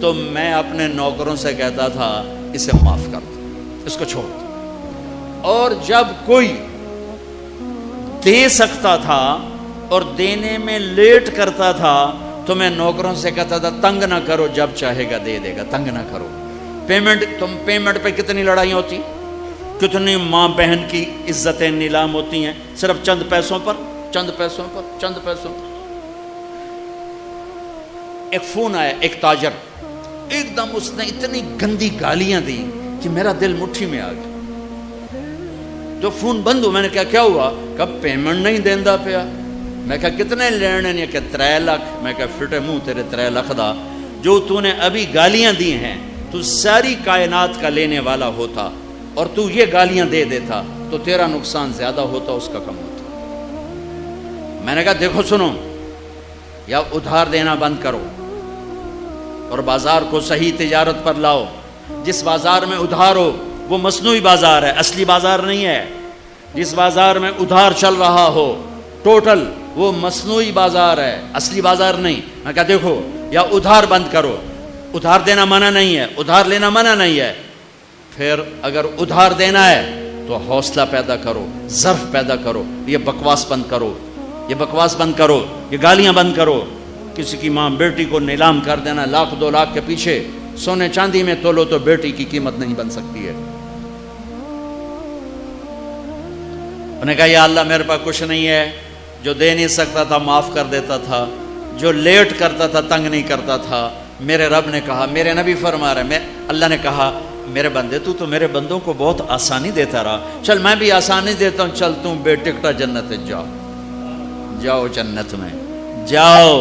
تو میں اپنے نوکروں سے کہتا تھا اسے معاف کر دو، اس کو چھوڑ دو، اور جب کوئی دے سکتا تھا اور دینے میں لیٹ کرتا تھا تو میں نوکروں سے کہتا تھا تنگ نہ کرو، جب چاہے گا دے دے گا، تنگ نہ کرو۔ پیمنٹ پہ کتنی لڑائیاں ہوتی، کتنی ماں بہن کی عزتیں نیلام ہوتی ہیں، صرف چند پیسوں پر، چند پیسوں پر، چند پیسوں پر۔ ایک فون آیا، ایک تاجر، ایک دم اس نے اتنی گندی گالیاں دی کہ میرا دل مٹھی میں آ گیا۔ جو فون بند ہو، میں نے کہا کیا ہوا؟ کب پیمنٹ نہیں دیندا پیا۔ میں کہا کتنے لینے نے؟ کہ 3 لاکھ۔ میں کہا فٹے منہ تیرے 3 لاکھ دا، جو تو نے ابھی گالیاں دی ہیں، تو ساری کائنات کا لینے والا ہوتا اور تو یہ گالیاں دے دیتا تو تیرا نقصان زیادہ ہوتا، اس کا کم ہوتا۔ میں نے کہا دیکھو سنو، یا ادھار دینا بند کرو اور بازار کو صحیح تجارت پر لاؤ۔ جس بازار میں ادھار ہو وہ مصنوعی بازار ہے، اصلی بازار نہیں ہے۔ جس بازار میں ادھار چل رہا ہو ٹوٹل، وہ مصنوعی بازار ہے، اصلی بازار نہیں۔ میں کہا دیکھو، یا ادھار بند کرو، ادھار دینا منع نہیں ہے، ادھار لینا منع نہیں ہے، پھر اگر ادھار دینا ہے تو حوصلہ پیدا کرو، ظرف پیدا کرو، یہ بکواس بند کرو، یہ بکواس بند کرو، یہ گالیاں بند کرو۔ کسی کی ماں بیٹی کو نیلام کر دینا، 1 2 لاکھ کے پیچھے، سونے چاندی میں تولو تو بیٹی کی قیمت نہیں بن سکتی ہے۔ انہوں نے کہا یا اللہ میرے پاس کچھ نہیں ہے، جو دے نہیں سکتا تھا معاف کر دیتا تھا، جو لیٹ کرتا تھا تنگ نہیں کرتا تھا۔ میرے رب نے کہا، میرے نبی فرما رہے ہیں، اللہ نے کہا میرے بندے تو میرے بندوں کو بہت آسانی دیتا رہا، چل میں بھی آسانی دیتا ہوں، چل تم بے ٹکٹا جنت جاؤ، جاؤ جنت میں جاؤ۔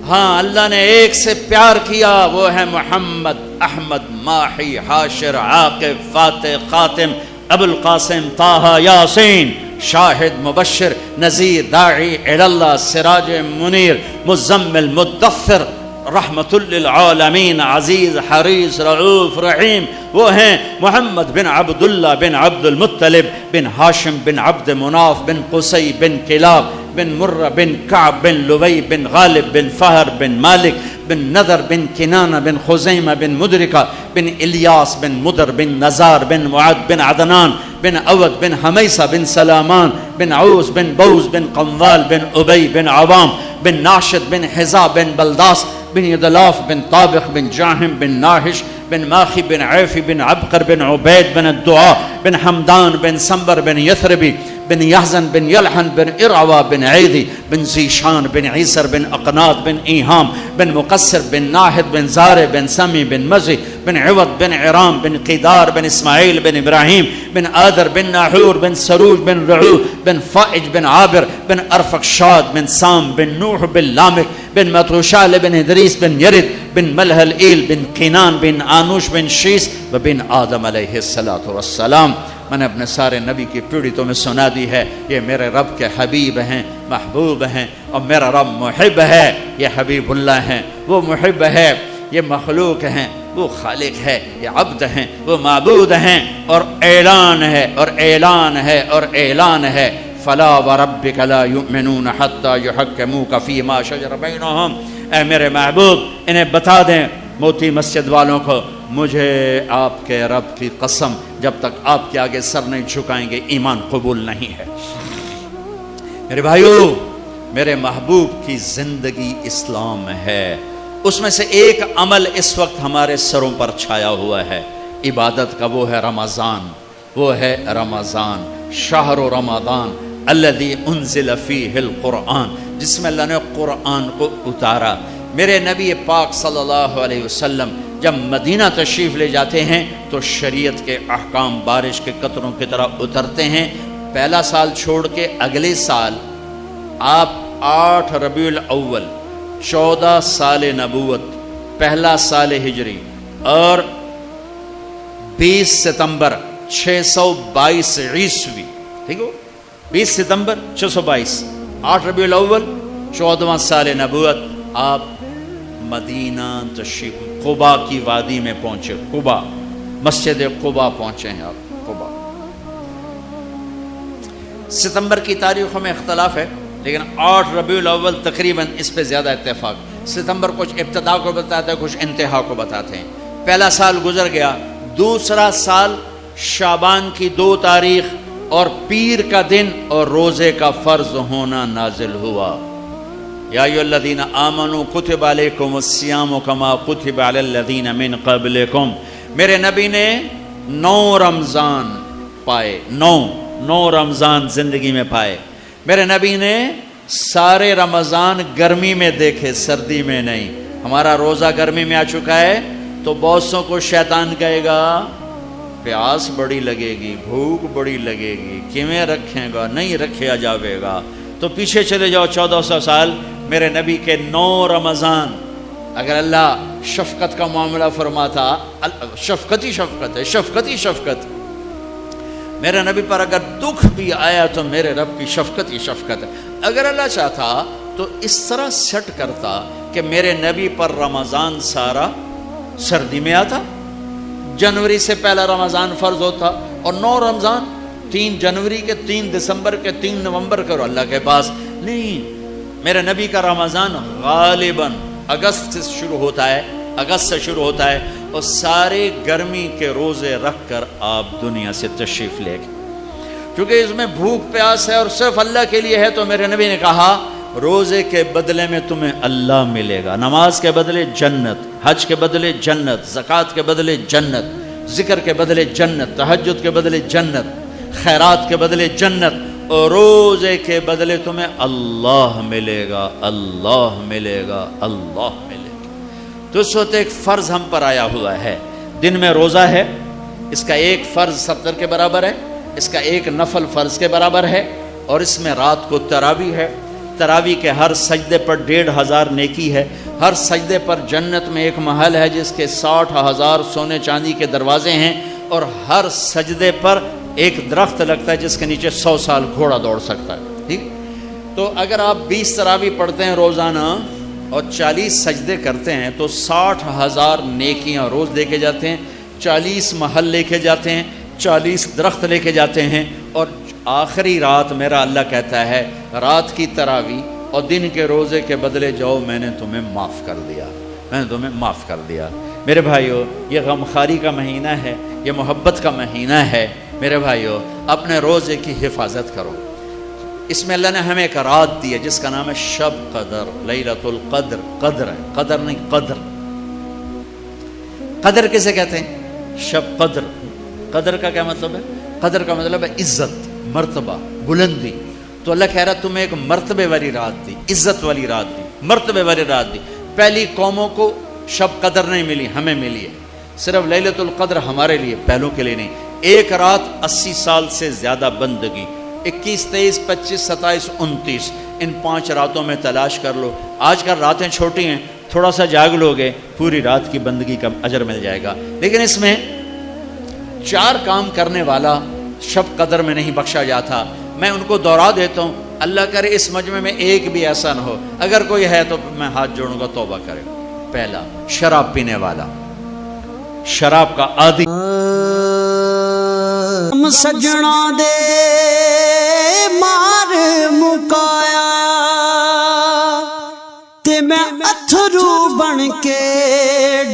ہاں اللہ نے ایک سے پیار کیا، وہ ہے محمد، احمد، ماحی، حاشر، عاقب، فاتح، خاتم، ابو القاسم، طہ، یاسین، شاہد، مبشر، نذیر، داعی اللہ، سراج منیر، مزمل، مدثر، رحمت للعالمین، عزیز، حریص، رعوف، رحیم۔ وہ ہیں محمد بن عبداللہ بن عبد المطلب بن ہاشم بن عبد مناف بن قصی بن کلاب بن مرہ بن کعب بن لوی بن غالب بن فہر بن مالک بن نذر بن کنانہ بن خزیمہ بن مدرکہ بن الیاس بن مدر بن نزار بن معد بن عدنان بن اود بن حمیسہ بن سلامان بن عوز بن بوز بن قنوال بن ابی بن عوام بن ناشد بن حزا بن بلداس بن یدلاف بن طابخ بن جاہم بن ناحش بن ماخی بن عیفی بن عبقر بن عبید بن الدعاء بن حمدان بن سنبر بن یثربی بن يحزن بن يلحن بن إرعوى بن عيدي بن زيشان بن عيسر بن أقناط بن إيهام بن مقصر بن ناحد بن زارع بن سمي بن مزي بن عوض بن عرام بن قدار بن إسماعيل بن إبراهيم بن آدر بن ناحور بن سروج بن رعو بن فائج بن عابر بن أرفقشاد بن سام بن نوح بن لامك بن متروشال بن إدريس بن يرد بن ملهلئيل بن قينان بن آنوش بن شيس وبن آدم علیہ الصلاۃ والسلام. میں نے اپنے سارے نبی کی پیڑھی تمہیں سنا دی ہے. یہ میرے رب کے حبیب ہیں، محبوب ہیں، اور میرا رب محب ہے. یہ حبیب اللہ ہیں، وہ محب ہے. یہ مخلوق ہیں، وہ خالق ہے. یہ عبد ہیں، وہ معبود ہیں. اور اعلان ہے اور اعلان ہے اور اعلان ہے. فلا وربک لا یؤمنون حتی یحکموک فیما شجر بینہم. اے میرے محبوب انہیں بتا دیں موتی مسجد والوں کو، مجھے آپ کے رب کی قسم جب تک آپ کے آگے سر نہیں جھکائیں گے ایمان قبول نہیں ہے. میرے بھائیو، میرے محبوب کی زندگی اسلام ہے. اس میں سے ایک عمل اس وقت ہمارے سروں پر چھایا ہوا ہے عبادت کا، وہ ہے رمضان. وہ ہے رمضان، شہر رمضان الذی انزل فیہ القرآن، جس میں اللہ نے قرآن کو اتارا. میرے نبی پاک صلی اللہ علیہ وسلم جب مدینہ تشریف لے جاتے ہیں تو شریعت کے احکام بارش کے قطروں کی طرح اترتے ہیں. پہلا سال چھوڑ کے اگلے سال آپ 8 ربیع الاول 14 سال نبوت، پہلا سال ہجری، اور 20 ستمبر 622 عیسوی، ٹھیک ہو، 20 ستمبر 622، 8 ربیع الاول 14واں سال نبوت، آپ مدینہ تشریف قبا کی وادی میں پہنچے. قبا، مسجد قبا پہنچے ہیں آپ. قبا ستمبر کی تاریخوں میں اختلاف ہے، لیکن 8 ربیع الاول تقریباً اس پہ زیادہ اتفاق. ستمبر کچھ ابتدا کو بتاتے ہیں، کچھ انتہا کو بتاتے ہیں. پہلا سال گزر گیا. دوسرا سال شعبان کی 2 تاریخ اور پیر کا دن اور روزے کا فرض ہونا نازل ہوا. یا ایھا الذین آمنوا کتب علیکم الصیام کما کتب علی الذین من قبلکم. میرے نبی نے 9 رمضان پائے، 9 رمضان زندگی میں پائے. میرے نبی نے سارے رمضان گرمی میں دیکھے، سردی میں نہیں. ہمارا روزہ گرمی میں آ چکا ہے تو بہتوں کو شیطان کہے گا پیاس بڑی لگے گی، بھوک بڑی لگے گی، کیویں رکھیں گا، نہیں رکھیا جاوے گا. تو پیچھے چلے جاؤ 1400 سال، میرے نبی کے 9 رمضان. اگر اللہ شفقت کا معاملہ فرماتا، شفقتی شفقت ہے، شفقتی شفقت. میرے نبی پر اگر دکھ بھی آیا تو میرے رب کی شفقت ہی شفقت ہے. اگر اللہ چاہتا تو اس طرح سیٹ کرتا کہ میرے نبی پر رمضان سارا سردی میں آتا، جنوری سے پہلا رمضان فرض ہوتا، اور 9 رمضان 3 جنوری کے، 3 دسمبر کے، 3 نومبر کے. اللہ کے پاس نہیں. میرے نبی کا رمضان غالباً اگست سے شروع ہوتا ہے، اگست سے شروع ہوتا ہے، اور سارے گرمی کے روزے رکھ کر آپ دنیا سے تشریف لے گئے. کیونکہ اس میں بھوک پیاس ہے اور صرف اللہ کے لیے ہے، تو میرے نبی نے کہا روزے کے بدلے میں تمہیں اللہ ملے گا، نماز کے بدلے جنت، حج کے بدلے جنت، زکوٰۃ کے بدلے جنت، ذکر کے بدلے جنت، تہجد کے بدلے جنت، خیرات کے بدلے جنت، اور روزے کے بدلے تمہیں اللہ ملے گا، اللہ ملے گا، اللہ ملے گا. تو اس وقت ایک فرض ہم پر آیا ہوا ہے. دن میں روزہ ہے، اس کا ایک فرض 70 کے برابر ہے، اس کا ایک نفل فرض کے برابر ہے، اور اس میں رات کو تراویح ہے. تراویح کے ہر سجدے پر 1500 نیکی ہے. ہر سجدے پر جنت میں ایک محل ہے جس کے 60,000 سونے چاندی کے دروازے ہیں، اور ہر سجدے پر ایک درخت لگتا ہے جس کے نیچے 100 سال گھوڑا دوڑ سکتا ہے. ٹھیک. تو اگر آپ 20 تراویح پڑھتے ہیں روزانہ اور 40 سجدے کرتے ہیں تو 60,000 نیکیاں روز لے کے جاتے ہیں، 40 محل لے کے جاتے ہیں، 40 درخت لے کے جاتے ہیں. اور آخری رات میرا اللہ کہتا ہے رات کی تراویح اور دن کے روزے کے بدلے جاؤ، میں نے تمہیں معاف کر دیا، میں نے تمہیں معاف کر دیا. میرے بھائیو، یہ غمخواری کا مہینہ ہے، یہ محبت کا مہینہ ہے. میرے بھائیو، اپنے روزے کی حفاظت کرو. اس میں اللہ نے ہمیں ایک رات دی ہے جس کا نام ہے شب قدر، لیلۃ القدر. قدر ہے، قدر نہیں، قدر. قدر کسے کہتے ہیں؟ شب قدر. قدر کا کیا مطلب ہے؟ قدر کا مطلب ہے عزت، مرتبہ. بلندی. تو اللہ کہہ رہا تمہیں ایک مرتبے والی رات دی, عزت والی رات دی, مرتبے والی رات دی. پہلی قوموں کو شب قدر نہیں ملی, ہمیں ملی ہے. صرف لیلۃ القدر ہمارے لیے, پہلوں کے لیے نہیں. ایک رات 80 سال سے زیادہ بندگی. 21, 23, 25, 27, 29 ان 5 راتوں میں تلاش کر لو. آج کل راتیں چھوٹی ہیں, تھوڑا سا جاگ لو گے پوری رات کی بندگی کا اجر مل جائے گا. لیکن اس میں 4 کام کرنے والا شب قدر میں نہیں بخشا جاتا. میں ان کو دوہرا دیتا ہوں, اللہ کرے اس مجمع میں ایک بھی ایسا نہ ہو, اگر کوئی ہے تو میں ہاتھ جوڑوں گا, توبہ کرے. پہلا, شراب پینے والا, شراب کا عادی. سجنا دے مار مکایا تے میں اتھرو بن کے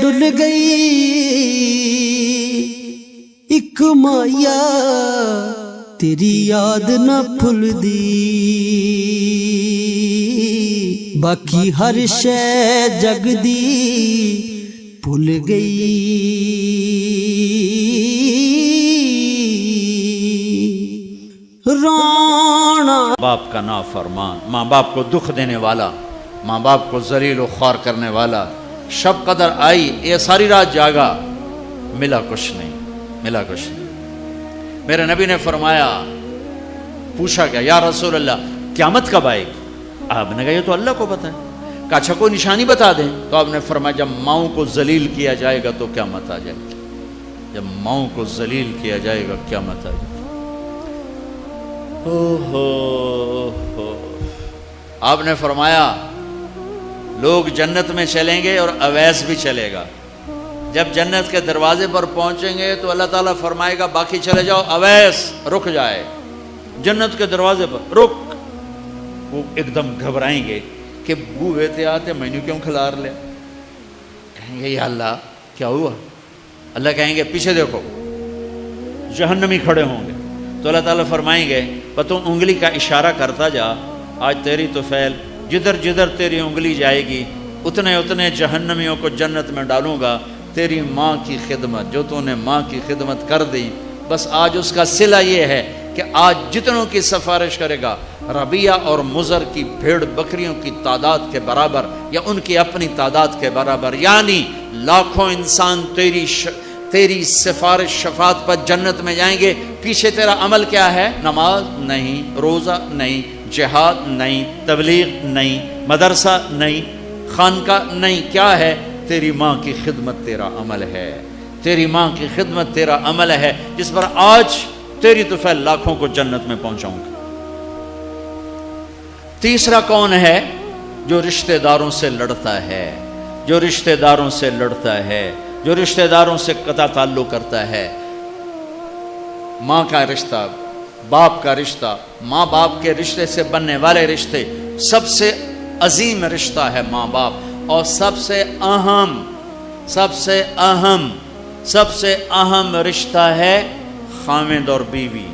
ڈل گئی. ایک مایا تیری یاد نہ بھول دی, باقی ہر شے جگ دی بھول گئی. رانا باپ کا نافرمان, ماں باپ کو دکھ دینے والا, ماں باپ کو ذلیل و خوار کرنے والا. شب قدر آئی, یہ ساری رات جاگا, ملا کچھ نہیں, ملا کچھ نہیں. میرے نبی نے فرمایا, پوچھا گیا یا رسول اللہ قیامت کب آئے گی؟ آپ نے کہا یہ تو اللہ کو پتہ ہے. کہا اچھا کوئی نشانی بتا دیں. تو آپ نے فرمایا جب ماؤں کو ذلیل کیا جائے گا تو قیامت آ جائے گی. جب ماؤں کو ذلیل کیا جائے گا قیامت آ جائے گی. آپ نے فرمایا لوگ جنت میں چلیں گے اور اویس بھی چلے گا. جب جنت کے دروازے پر پہنچیں گے تو اللہ تعالیٰ فرمائے گا باقی چلے جاؤ, اویس رک جائے جنت کے دروازے پر, رک. وہ ایک دم گھبرائیں گے کہ بو ویتے آتے میں نے کیوں کھلار لیا. کہیں گے یا اللہ کیا ہوا؟ اللہ کہیں گے پیچھے دیکھو, جہنمی کھڑے ہوں گے. تو اللہ تعالیٰ فرمائیں گے تو انگلی کا اشارہ کرتا جا, آج تیری تو فعل جدھر جدھر تیری انگلی جائے گی اتنے اتنے جہنمیوں کو جنت میں ڈالوں گا. تیری ماں کی خدمت, جو تو نے ماں کی خدمت کر دی, بس آج اس کا صلہ یہ ہے کہ آج جتنوں کی سفارش کرے گا ربیہ اور مضر کی بھیڑ بکریوں کی تعداد کے برابر یا ان کی اپنی تعداد کے برابر, یعنی لاکھوں انسان تیری سفارش شفاعت پر جنت میں جائیں گے. پیچھے تیرا عمل کیا ہے؟ نماز نہیں, روزہ نہیں, جہاد نہیں, تبلیغ نہیں, مدرسہ نہیں, خانقاہ نہیں. کیا ہے؟ تیری ماں کی خدمت تیرا عمل ہے. تیری ماں کی خدمت تیرا عمل ہے جس پر آج تیری تو فعل لاکھوں کو جنت میں پہنچاؤں گا. تیسرا کون ہے؟ جو رشتہ داروں سے لڑتا ہے, جو رشتہ داروں سے لڑتا ہے, جو رشتہ داروں سے قطع تعلق کرتا ہے. ماں کا رشتہ, باپ کا رشتہ, ماں باپ کے رشتے سے بننے والے رشتے, سب سے عظیم رشتہ ہے ماں باپ. اور سب سے اہم رشتہ ہے خاوند اور بیوی.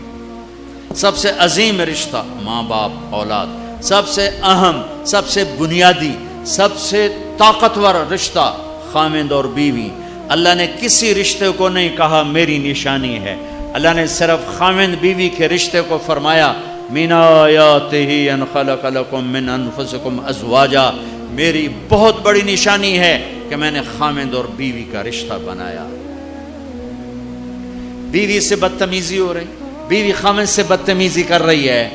سب سے عظیم رشتہ ماں باپ اولاد, سب سے اہم, سب سے بنیادی, سب سے طاقتور رشتہ خاوند اور بیوی. اللہ نے کسی رشتے کو نہیں کہا میری نشانی ہے. اللہ نے صرف خاوند بیوی کے رشتے کو فرمایا من آیاتہ ان خلق لکم من انفسکم ازواجا, میری بہت بڑی نشانی ہے کہ میں نے خاوند اور بیوی کا رشتہ بنایا. بیوی سے بدتمیزی ہو رہی, بیوی خاوند سے بدتمیزی کر رہی ہے,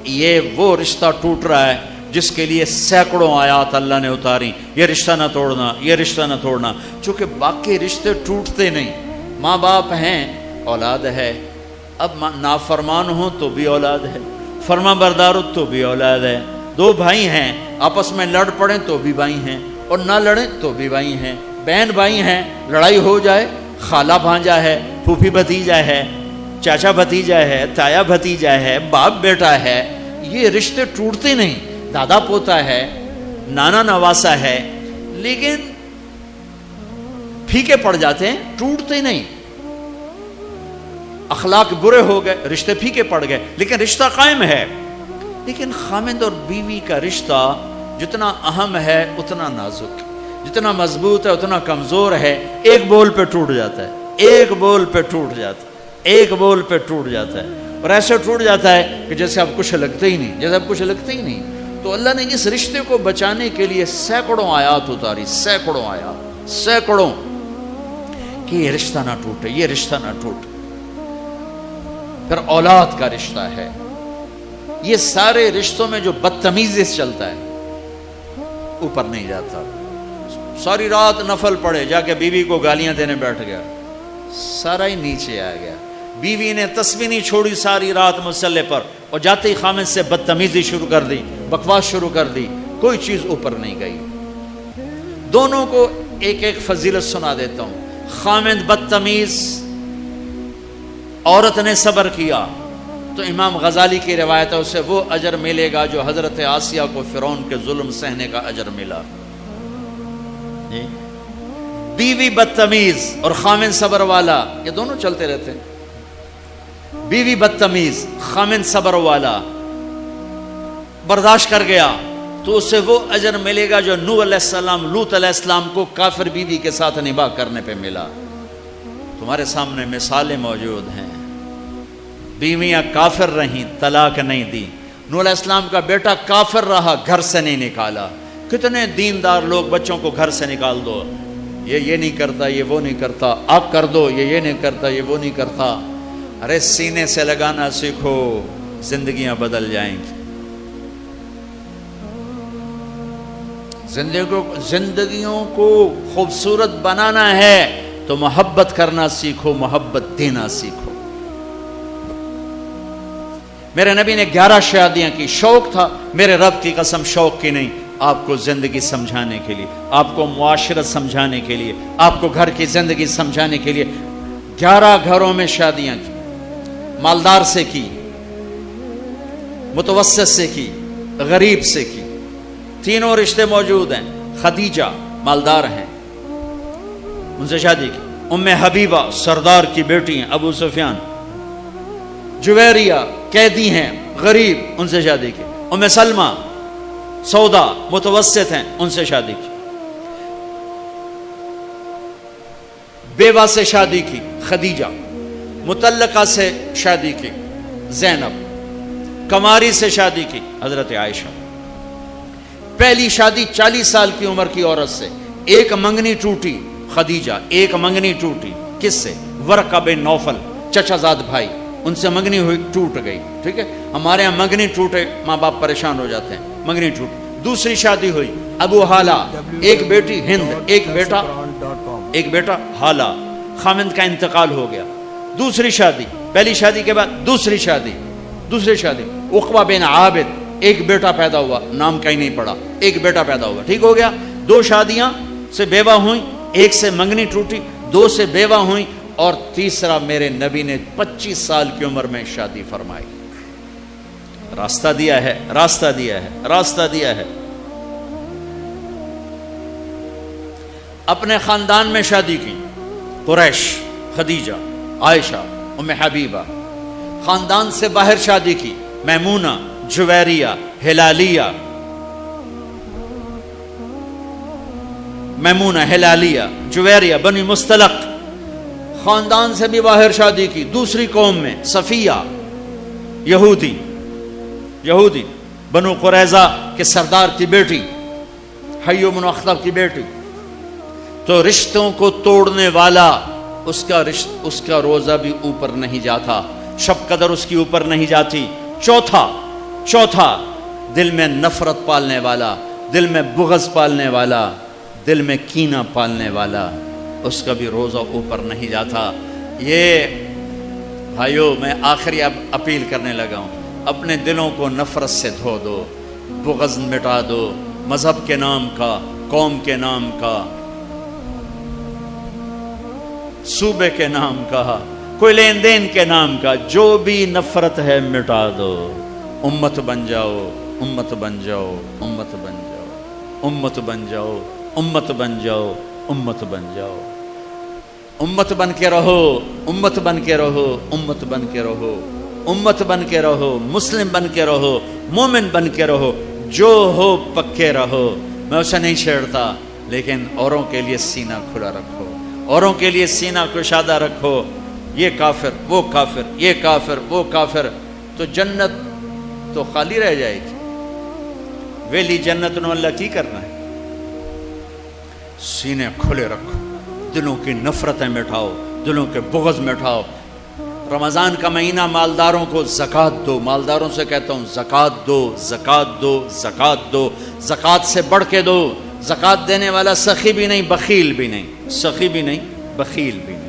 یہ وہ رشتہ ٹوٹ رہا ہے جس کے لیے سینکڑوں آیات اللہ نے اتاری, یہ رشتہ نہ توڑنا, یہ رشتہ نہ توڑنا. چونکہ باقی رشتے ٹوٹتے نہیں. ماں باپ ہیں, اولاد ہے, اب نافرمان ہوں تو بھی اولاد ہے, فرما بردار ہو تو بھی اولاد ہے. دو بھائی ہیں آپس میں لڑ پڑیں تو بھی بھائی ہیں, اور نہ لڑیں تو بھی بھائی ہیں. بہن بھائی ہیں, لڑائی ہو جائے, خالہ بھانجا ہے, پھوپھی بھتیجا ہے, چاچا بھتیجا ہے, تایا بھتیجا ہے, باپ بیٹا ہے, یہ رشتے ٹوٹتے نہیں. دادا پوتا ہے, نانا نواسا ہے, لیکن پھیکے پڑ جاتے ہیں, ٹوٹتے نہیں. اخلاق برے ہو گئے, رشتے پھیکے پڑ گئے, لیکن رشتہ قائم ہے. لیکن خاوند اور بیوی کا رشتہ جتنا اہم ہے اتنا نازک, جتنا مضبوط ہے اتنا کمزور ہے. ایک بول پہ ٹوٹ جاتا ہے, ایک بول پہ ٹوٹ جاتا ہے, ایک بول پہ ٹوٹ جاتا ہے. اور ایسے ٹوٹ جاتا ہے کہ جیسے اب کچھ لگتا ہی نہیں، تو اللہ نے اس رشتے کو بچانے کے لیے سینکڑوں آیات اتاری، سینکڑوں کہ یہ رشتہ نہ ٹوٹے، پھر اولاد کا رشتہ ہے، یہ سارے رشتوں میں جو بدتمیزی سے چلتا ہے اوپر نہیں جاتا، ساری رات نفل پڑے، جا کے بیوی کو گالیاں دینے بیٹھ گیا، سارا ہی نیچے آ گیا، بیوی نے تسبیح نہیں چھوڑی ساری رات مصلی پر، اور جاتے ہی خامد سے بدتمیزی شروع کر دی، بکواس شروع کر دی، کوئی چیز اوپر نہیں گئی۔ دونوں کو ایک ایک فضیلت سنا دیتا ہوں۔ خامد بدتمیز، عورت نے صبر کیا تو امام غزالی کی روایت ہے اسے وہ اجر ملے گا جو حضرت آسیہ کو فرعون کے ظلم سہنے کا اجر ملا۔ بیوی بدتمیز اور خامد صبر والا، یہ دونوں چلتے رہتے ہیں۔ بیوی بدتمیز، خامد صبر والا، برداشت کر گیا تو اسے وہ اجر ملے گا جو نوح علیہ السلام، لوط علیہ السلام کو کافر بیوی کے ساتھ نباہ کرنے پہ ملا۔ تمہارے سامنے مثالیں موجود ہیں، بیویاں کافر رہیں، طلاق نہیں دی، نوح علیہ السلام کا بیٹا کافر رہا، گھر سے نہیں نکالا۔ کتنے دیندار لوگ بچوں کو گھر سے نکال دو، یہ نہیں کرتا، یہ وہ نہیں کرتا، آپ کر دو، یہ نہیں کرتا، یہ وہ نہیں کرتا۔ ارے سینے سے لگانا سیکھو، زندگیاں بدل جائیں گی۔ زندگیوں کو خوبصورت بنانا ہے تو محبت کرنا سیکھو، محبت دینا سیکھو۔ میرے نبی نے 11 شادیاں کی، شوق تھا، میرے رب کی قسم شوق کی نہیں، آپ کو زندگی سمجھانے کے لیے، آپ کو معاشرت سمجھانے کے لیے، آپ کو گھر کی زندگی سمجھانے کے لیے 11 گھروں میں شادیاں کی، مالدار سے کی، متوسط سے کی، غریب سے کی، تینوں رشتے موجود ہیں۔ خدیجہ مالدار ہیں، ان سے شادی کی۔ ام حبیبہ سردار کی بیٹی ہیں، ابو سفیان۔ جویریہ قیدی ہیں، غریب، ان سے شادی کی۔ ام سلمہ سودا متوسط ہیں، ان سے شادی کی۔ بیوہ سے شادی کی خدیجہ، مطلقہ سے شادی کی زینب، کماری سے شادی کی حضرت عائشہ۔ پہلی شادی 40 سال کی عمر کی عورت سے، ایک منگنی ٹوٹی خدیجہ، ایک منگنی ٹوٹی، کس سے؟ ورقہ بن نوفل، چچا زاد بھائی، ان سے منگنی ہوئی، ٹوٹ گئی۔ ٹھیک ہے، ہمارے ہاں منگنی ٹوٹے ماں باپ پریشان ہو جاتے ہیں، منگنی ٹوٹ۔ دوسری شادی ہوئی ابو حالہ، ایک بیٹی ہند، ایک بیٹا حالہ، خامند کا انتقال ہو گیا۔ دوسری شادی، پہلی شادی کے بعد دوسری شادی عقبہ بن عابد، ایک بیٹا پیدا ہوا، نام کا ہی نہیں پڑا، ایک بیٹا پیدا ہوا، ٹھیک ہو گیا۔ 2 شادیاں سے بیوہ ہوئیں، ایک سے منگنی ٹوٹی، 2 سے بیوہ ہوئیں، اور تیسرا میرے نبی نے 25 سال کی عمر میں شادی فرمائی۔ راستہ دیا ہے، راستہ دیا ہے، راستہ دیا ہے۔ اپنے خاندان میں شادی کی، قریش، خدیجہ، عائشہ، ام حبیبہ۔ خاندان سے باہر شادی کی، میمونہ، جویریہ، ہلالیہ، میمونہ، ہلالیہ، جویریہ، بنی مستلق۔ خاندان سے بھی باہر شادی کی، دوسری قوم میں، صفیہ، یہودی، بنو قریظہ کے سردار کی بیٹی، حی بن اخطب کی بیٹی۔ تو رشتوں کو توڑنے والا، اس کا روزہ بھی اوپر نہیں جاتا، شب قدر اس کی اوپر نہیں جاتی۔ چوتھا دل میں نفرت پالنے والا، دل میں بغض پالنے والا، دل میں کینہ پالنے والا، اس کا بھی روزہ اوپر نہیں جاتا۔ یہ بھائیو، میں آخری اب اپیل کرنے لگا ہوں، اپنے دلوں کو نفرت سے دھو دو، بغض مٹا دو، مذہب کے نام کا، قوم کے نام کا، صوبے کے نام کا، کوئی لین دین کے نام کا، جو بھی نفرت ہے مٹا دو۔ امت بن جاؤ، امت بن جاؤ، امت بن جاؤ، امت بن جاؤ، امت بن جاؤ، امت بن جاؤ۔ امت بن کے رہو، امت بن کے رہو، امت بن کے رہو، امت بن کے رہو، مسلم بن کے رہو، مومن بن کے رہو، جو ہو پکے رہو۔ میں اسے نہیں چھیڑتا، لیکن اوروں کے لیے سینہ کھلا رکھو، اوروں کے لیے سینہ کشادہ رکھو۔ یہ کافر وہ کافر، یہ کافر وہ کافر، تو جنت تو خالی رہ جائے گی۔ ویلی جنت نو اللہ کی کرنا ہے؟ سینے کھلے رکھو، دلوں کی نفرتیں مٹھاؤ، دلوں کے بغض مٹھاؤ۔ رمضان کا مہینہ مالداروں کو زکوٰۃ دو، مالداروں سے کہتا ہوں زکوٰۃ دو، زکوٰۃ دو، زکوٰۃ دو، زکوٰۃ سے بڑھ کے دو۔ زکوٰۃ دینے والا سخی بھی نہیں، بخیل بھی نہیں، سخی بھی نہیں، بخیل بھی نہیں۔